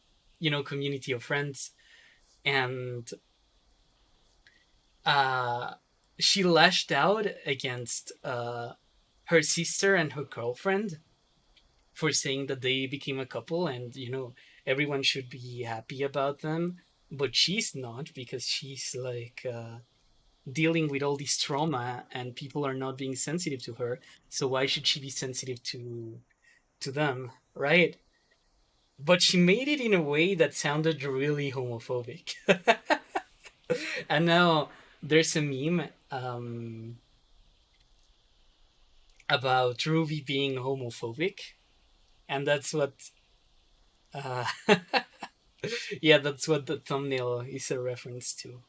A: community of friends, and she lashed out against her sister and her girlfriend for saying that they became a couple, and everyone should be happy about them,
D: but she's not, because she's like dealing with all this trauma and people are not being sensitive to her. So why should she be sensitive to them, right? But she made it in a way that sounded really homophobic. And now there's a meme about Ruby being homophobic, and that's what uh, yeah, that's what the thumbnail is a reference to.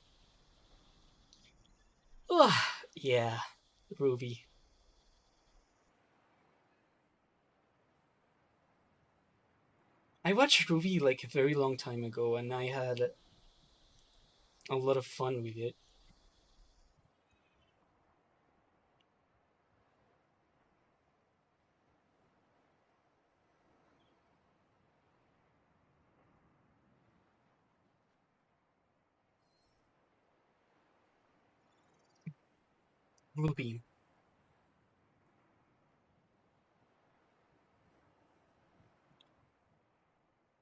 D: Oh, yeah, Ruby. I watched Ruby like a very long time ago, and I had a lot of fun with it. Ruby.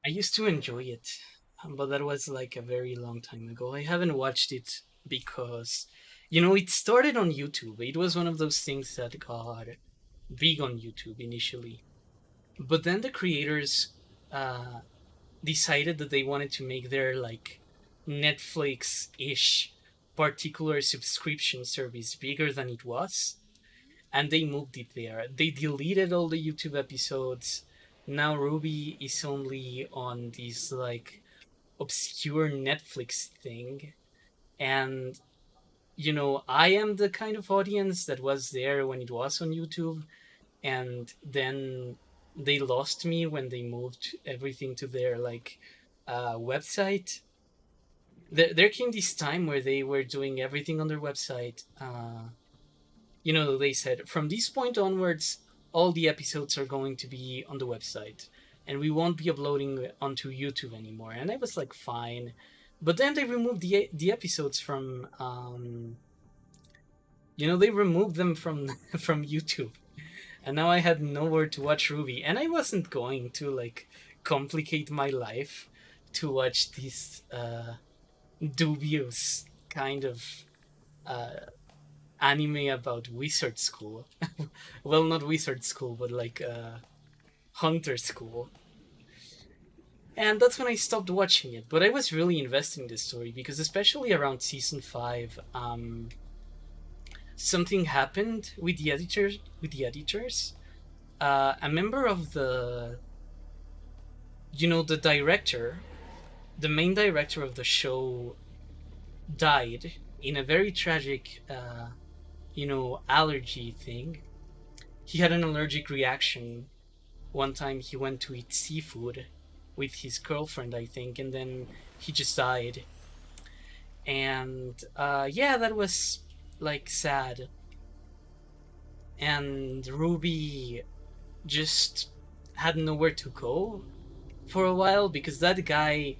D: I used to enjoy it, but that was like a very long time ago. I haven't watched it because, it started on YouTube. It was one of those things that got big on YouTube initially. But then the creators uh, decided that they wanted to make their like Netflix ish particular subscription service bigger than it was. And they moved it there. They deleted all the YouTube episodes. Now Ruby is only on this like obscure Netflix thing. And I am the kind of audience that was there when it was on YouTube, and then they lost me when they moved everything to their like website. There came this time where they were doing everything on their website. They said from this point onwards, all the episodes are going to be on the website, and we won't be uploading onto YouTube anymore. And I was like, fine. But then they removed the episodes from, they removed them from from YouTube, and now I had nowhere to watch Ruby, and I wasn't going to like complicate my life to watch this dubious kind of uh, anime about wizard school. Well, not wizard school, but like hunter school. And that's when I stopped watching it. But I was really invested in this story because, especially around season 5, something happened with the editors. A member of the director, the main director of the show, died in a very tragic, allergy thing. He had an allergic reaction. One time he went to eat seafood with his girlfriend, I think, and then he just died. And yeah, that was like sad. And Ruby just had nowhere to go for a while because that guy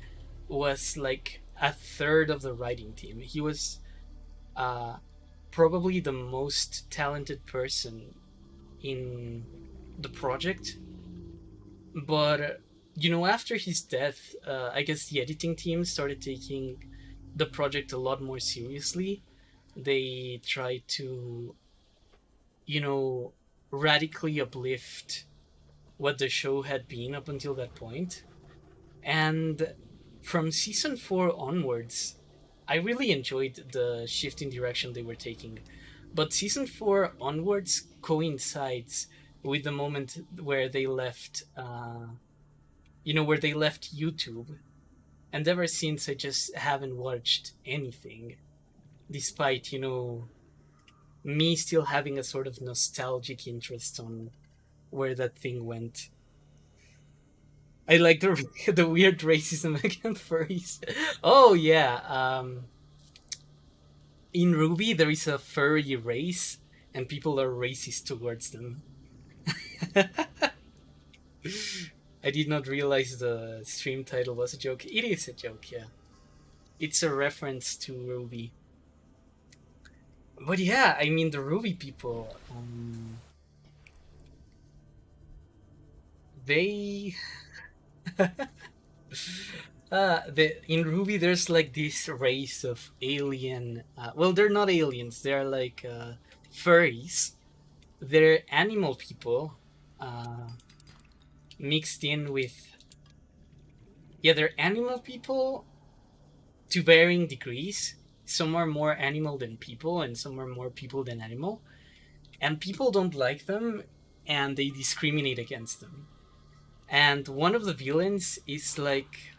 D: was like a third of the writing team. He was uh, probably the most talented person in the project. But after his death, I guess the editing team started taking the project a lot more seriously. They tried to, radically uplift what the show had been up until that point. And from season 4 onwards, I really enjoyed the shift in direction they were taking. But season 4 onwards coincides with the moment where they left, where they left YouTube. And ever since, I just haven't watched anything, despite, me still having a sort of nostalgic interest on where that thing went. I like the the weird racism against furries. Oh yeah, in Ruby there is a furry race, and people are racist towards them. I did not realize the stream title was a joke. It is a joke, yeah. It's a reference to Ruby. But yeah, I mean the Ruby people, they In RWBY, there's like this race of alien. Well, they're not aliens. They're like furries. They're animal people mixed in with. Yeah, they're animal people to varying degrees. Some are more animal than people, and some are more people than animal. And people don't like them, and they discriminate against them. And one of the villains is like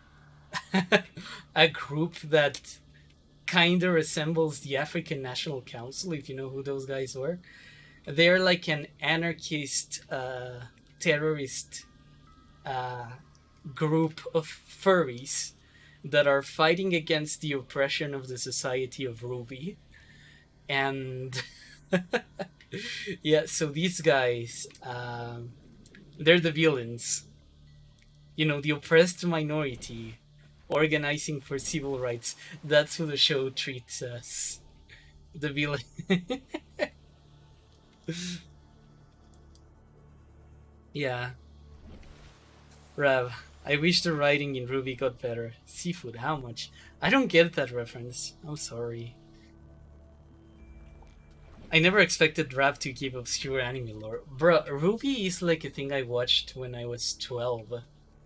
D: a group that kind of resembles the African National Council, if you know who those guys were. They're like an anarchist, terrorist group of furries that are fighting against the oppression of the society of RWBY. And yeah, so these guys, they're the villains. You know, the oppressed minority organizing for civil rights. That's who the show treats us. The villain. Yeah. Rav, I wish the writing in RWBY got better. Seafood, how much? I don't get that reference. I'm sorry. I never expected Rav to give obscure anime lore. Bruh, RWBY is like a thing I watched when I was 12.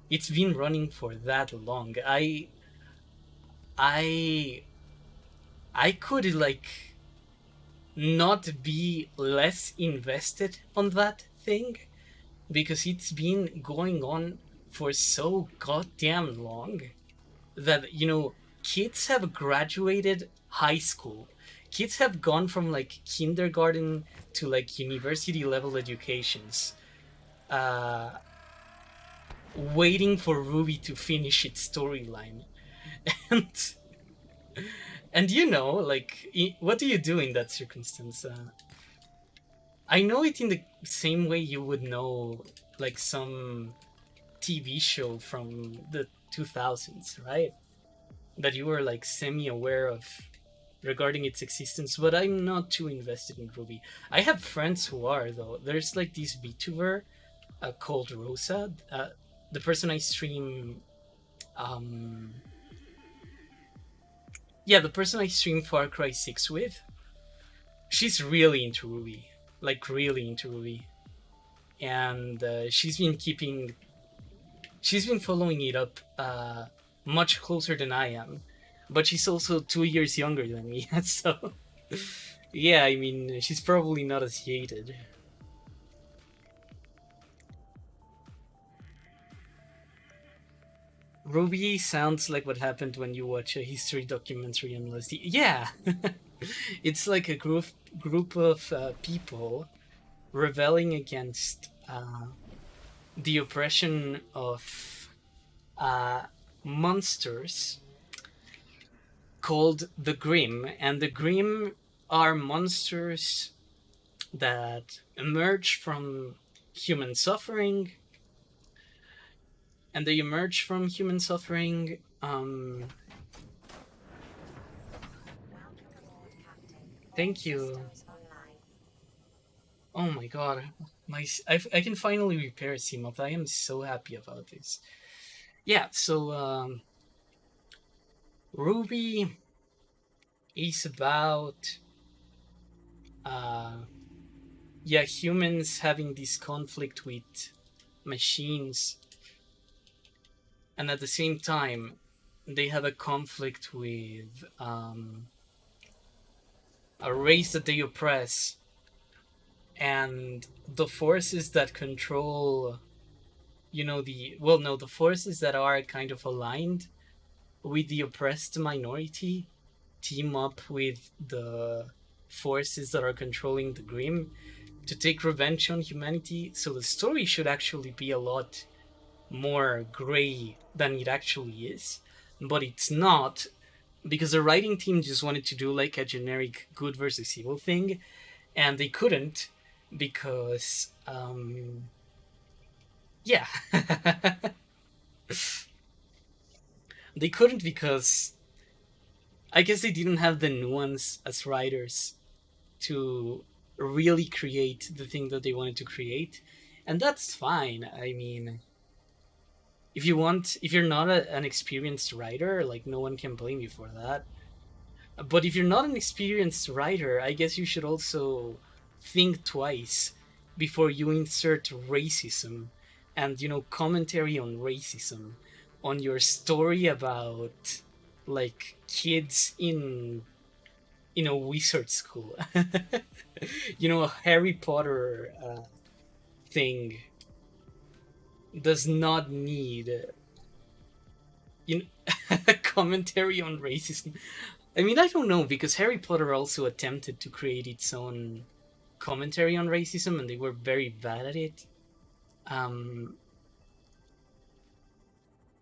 D: It's been running for that long. I could like not be less invested on that thing because it's been going on for so goddamn long that, you know, kids have graduated high school. Kids have gone from like kindergarten to like university level educations, waiting for RWBY to finish its storyline. And you know, like, what do you do in that circumstance? I know it in the same way you would know like some TV show from the 2000s, right? That you were like semi-aware of regarding its existence, but I'm not too invested in RWBY. I have friends who are, though. There's like this VTuber called Rosa. The person I stream... yeah, the person I stream Far Cry 6 with. She's really into RWBY. Like, really into RWBY. And she's been following it up much closer than I am. But she's also 2 years younger than me, so... yeah, I mean, she's probably not as jaded. RWBY sounds like what happened when you watch a history documentary on LSD. Yeah! It's like a group of people rebelling against the oppression of monsters called the Grimm, and the Grimm are monsters that emerge from human suffering, and they emerge from human suffering thank you. Oh my god, I can finally repair CMOP. I am so happy about this. Yeah, so RWBY is about humans having this conflict with machines, and at the same time they have a conflict with a race that they oppress, and the forces that control, you know, the forces that are kind of aligned with the oppressed minority team up with the forces that are controlling the Grimm to take revenge on humanity. So the story should actually be a lot more gray than it actually is, but it's not, because the writing team just wanted to do like a generic good versus evil thing, and they couldn't because they couldn't because I guess they didn't have the nuance as writers to really create the thing that they wanted to create, and that's fine. I mean, if you're not an experienced writer, like, no one can blame you for that. But if you're not an experienced writer, I guess you should also think twice before you insert racism and, commentary on racism on your story about, like, kids in a wizard school. A Harry Potter thing does not need commentary on racism. I mean, I don't know, because Harry Potter also attempted to create its own commentary on racism, and they were very bad at it.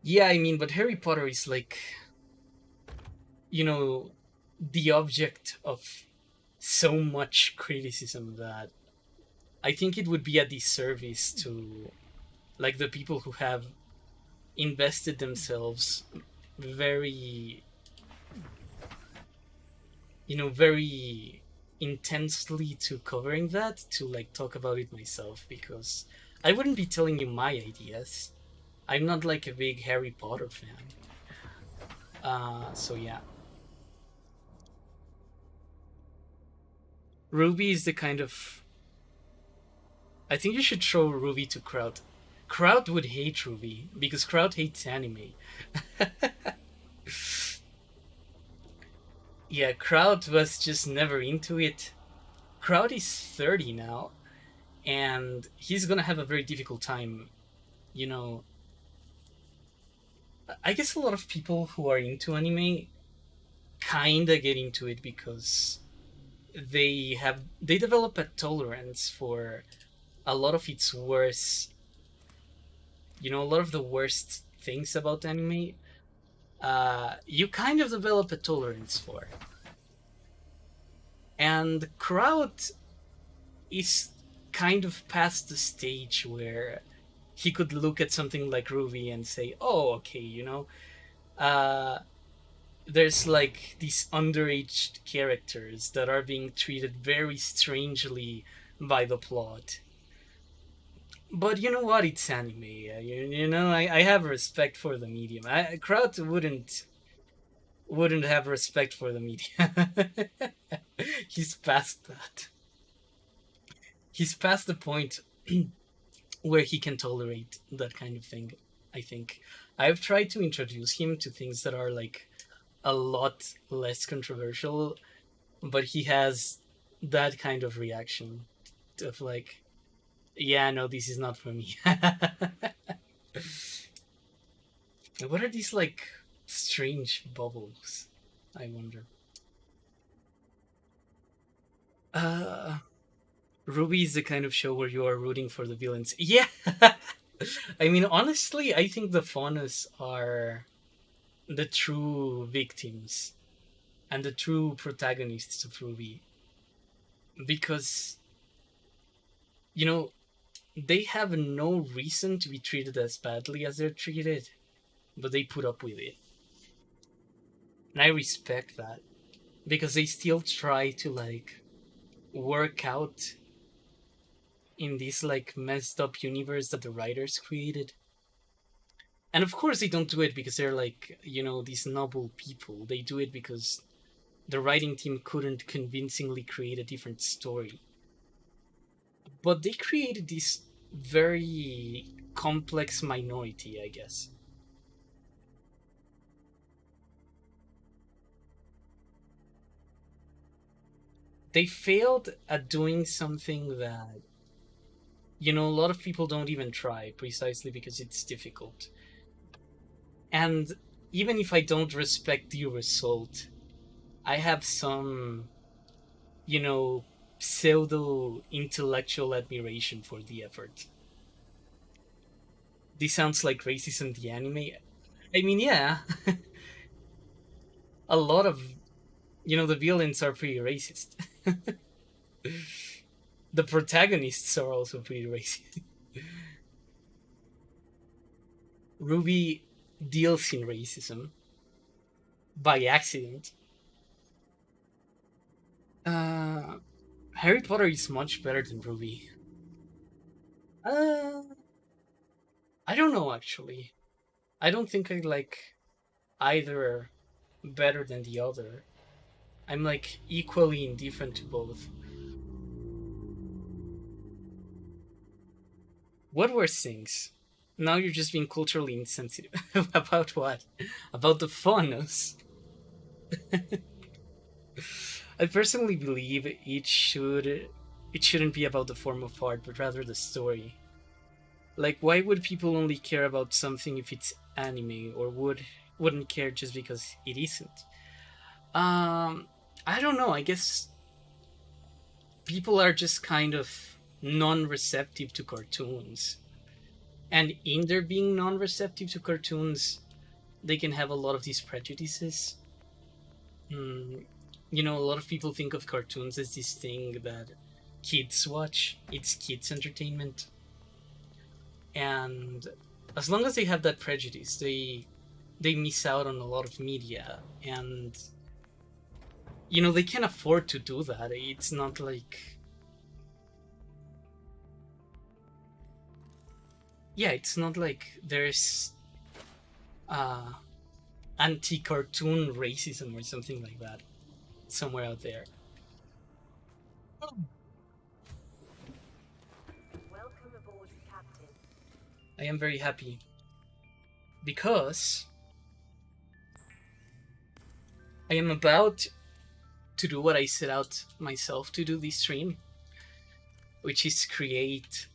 D: Yeah, I mean, but Harry Potter is like, the object of so much criticism that I think it would be a disservice to, like, the people who have invested themselves very very intensely to covering that, to, like, talk about it myself, because I wouldn't be telling you my ideas. I'm not, like, a big Harry Potter fan. So yeah. RWBY is the kind of... I think you should show RWBY to Kraut. Kraut would hate RWBY, because Kraut hates anime. Yeah, Kraut was just never into it. Kraut is 30 now, and he's gonna have a very difficult time, I guess a lot of people who are into anime kinda get into it because they develop a tolerance for a lot of its worst, a lot of the worst things about anime. You kind of develop a tolerance for. And Kraut is kind of past the stage where he could look at something like RWBY and say, oh, okay, there's, like, these underage characters that are being treated very strangely by the plot. But you know what? It's anime. I have respect for the medium. Kraut wouldn't have respect for the medium. He's past that. He's past the point where he can tolerate that kind of thing, I think. I've tried to introduce him to things that are, like, a lot less controversial, but he has that kind of reaction of, like, yeah, no, this is not for me. What are these, like, strange bubbles? I wonder. RWBY is the kind of show where you are rooting for the villains. Yeah! I mean, honestly, I think the Faunus are the true victims and the true protagonists of RWBY. Because, they have no reason to be treated as badly as they're treated, but they put up with it. And I respect that, because they still try to, like, work out in this, like, messed up universe that the writers created. And of course they don't do it because they're, like, these noble people. They do it because the writing team couldn't convincingly create a different story. But they created this very complex minority, I guess. They failed at doing something that, a lot of people don't even try, precisely because it's difficult. And even if I don't respect the result, I have some, pseudo-intellectual admiration for the effort. This sounds like racism, the anime. I mean, yeah. A lot of, the villains are pretty racist. The protagonists are also pretty racist. RWBY deals in racism by accident. Harry Potter is much better than RWBY. I don't know, actually. I don't think I like either better than the other. I'm like equally indifferent to both. What worse things? Now you're just being culturally insensitive. About what? About the funness. I personally believe it shouldn't be about the form of art, but rather the story. Like, why would people only care about something if it's anime, or wouldn't care just because it isn't? Um, I don't know. I guess people are just kind of non-receptive to cartoons, and in their being non-receptive to cartoons, they can have a lot of these prejudices. Mm, you know, a lot of people think of cartoons as this thing that kids watch. It's kids' entertainment, and as long as they have that prejudice, they miss out on a lot of media, and you know they can afford to do that. It's not like, yeah, it's not like there's uh anti-cartoon racism or something like that somewhere out there.
B: Welcome aboard, Captain.
D: I am very happy because I am about to do what I set out myself to do this stream, which is create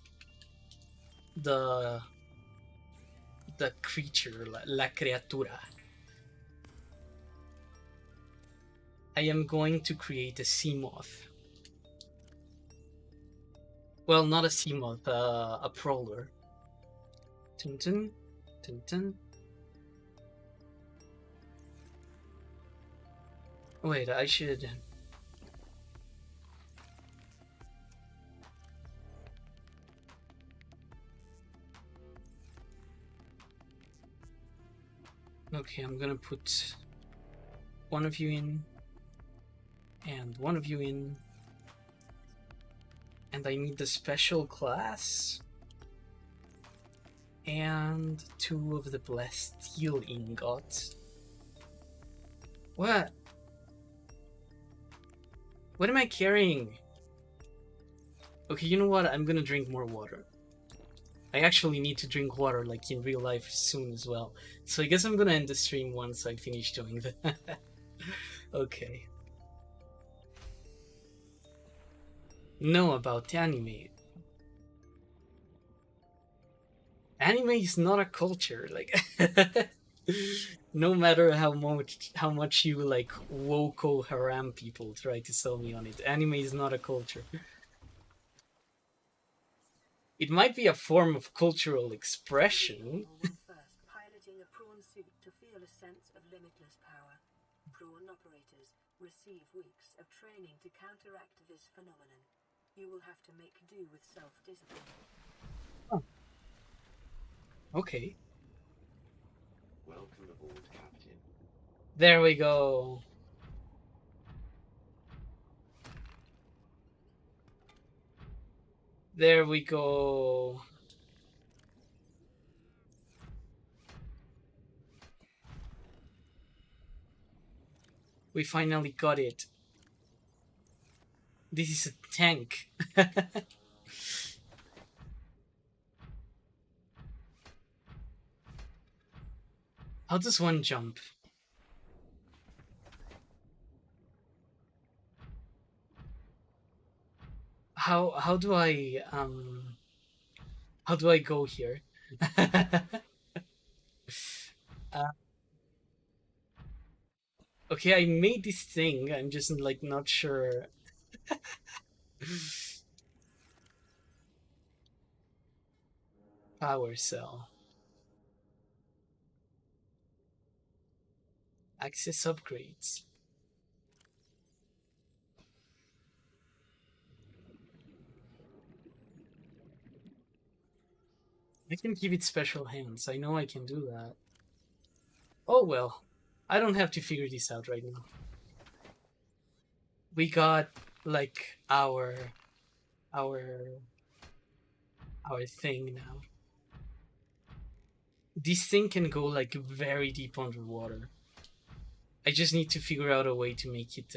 D: the creature, la criatura. I am going to create a sea moth. Well, not a sea moth, a prowler. Dun dun, dun dun. Wait, I should. Okay, I'm gonna put one of you in, and one of you in, and I need the special class, and 2 of the blessed steel ingots. What? What am I carrying? Okay, you know what? I'm gonna drink more water. I actually need to drink water, like in real life, soon as well. So I guess I'm gonna end the stream once I finish doing that. Okay. Know about anime. Anime is not a culture, like no matter how much you like woko haram people try to sell me on it, anime is not a culture. It might be a form of cultural expression.
B: First, piloting a prawn suit to feel a sense of limitless power. Prawn operators receive weeks of training to counteract this phenomenon. You will have to make do with self-discipline.
D: Oh. Okay.
E: Welcome aboard, Captain.
D: There we go. There we go. We finally got it. This is a tank. How does one jump? How do I go here? Okay, I made this thing. I'm just like not sure. Power cell. Access upgrades. I can give it special hands. I know I can do that. Oh well. I don't have to figure this out right now. We got like our thing now. this thing can go like very deep underwater. I just need to figure out a way to make it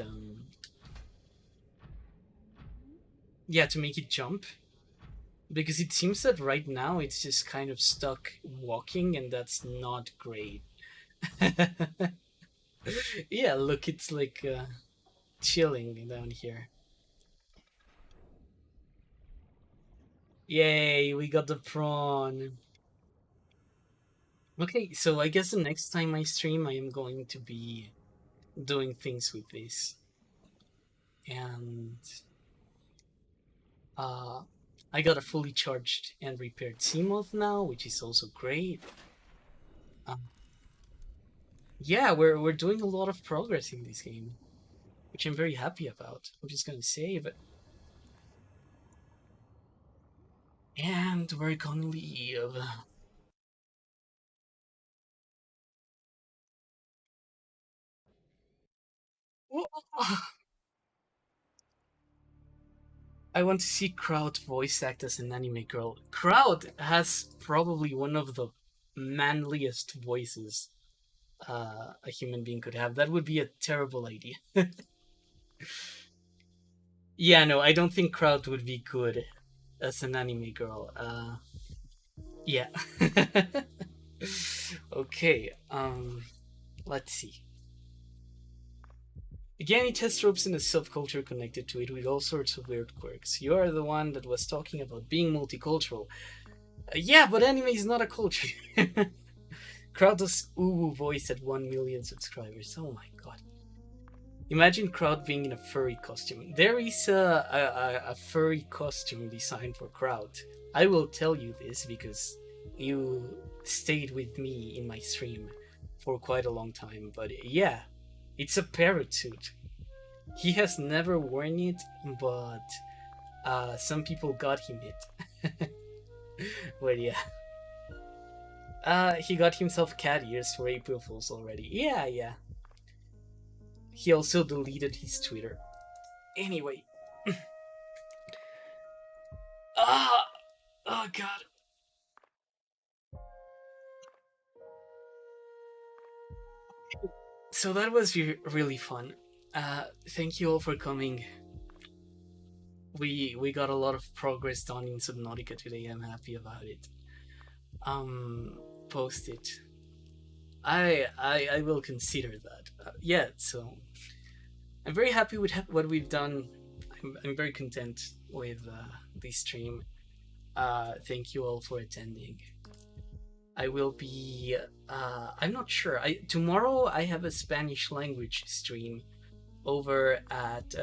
D: yeah, to make it jump, because it seems that right now it's just kind of stuck walking, and that's not great. Yeah, look, it's like chilling down here. Yay, we got the prawn. Okay, so I guess the next time I stream, I am going to be doing things with this. And I got a fully charged and repaired Seamoth now, which is also great. Yeah, we're doing a lot of progress in this game, which I'm very happy about. I'm just gonna save it. And we're gonna leave. I want to see Kraut voice act as an anime girl. Kraut has probably one of the manliest voices a human being could have. That would be a terrible idea. Yeah, no, I don't think Kraut would be good as an anime girl. Yeah. Okay, let's see. Again, it has tropes and a subculture connected to it with all sorts of weird quirks. You are the one that was talking about being multicultural. Yeah, but anime is not a culture. Kraut's uwu voice at 1 million subscribers. Oh my god. Imagine Kraut being in a furry costume. There is a furry costume designed for Kraut. I will tell you this because you stayed with me in my stream for quite a long time. But yeah, it's a parrot suit. He has never worn it, but some people got him it. But yeah. He got himself cat ears for April Fools already. Yeah, yeah. He also deleted his Twitter. Anyway. Oh god. So that was really fun. Thank you all for coming. We got a lot of progress done in Subnautica today. I'm happy about it. Post it. I will consider that. Yeah, so I'm very happy with what we've done. I'm very content with this stream. Thank you all for attending. I will be. I'm not sure. Tomorrow I have a Spanish language stream over at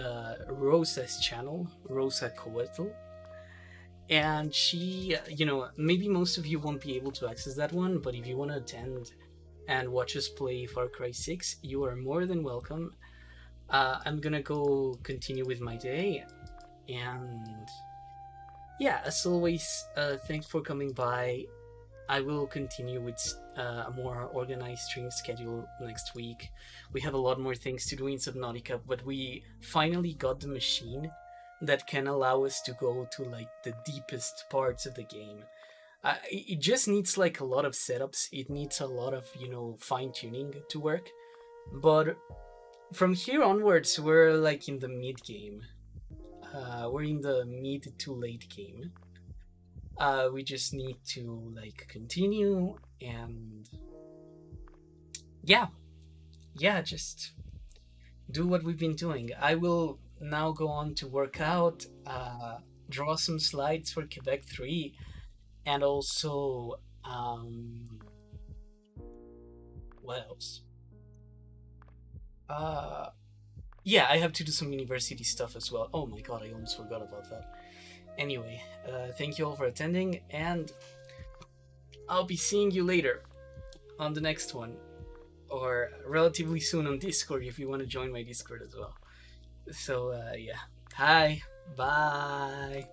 D: Rosa's channel, Rosa Coetl. And she, maybe most of you won't be able to access that one, but if you want to attend and watch us play Far Cry 6, you are more than welcome. I'm gonna go continue with my day, and yeah, as always, thanks for coming by. I will continue with a more organized stream schedule next week. We have a lot more things to do in Subnautica, but we finally got the machine that can allow us to go to like the deepest parts of the game. It just needs like a lot of setups. It needs a lot of fine tuning to work. But from here onwards, we're like in the mid game. We're in the mid to late game. We just need to like continue and yeah, just do what we've been doing. I will now go on to work out, draw some slides for Quebec 3, and also what else? Yeah, I have to do some university stuff as well. Oh my god, I almost forgot about that. Anyway, thank you all for attending, and I'll be seeing you later on the next one, or relatively soon on Discord if you want to join my Discord as well. So yeah, hi, bye.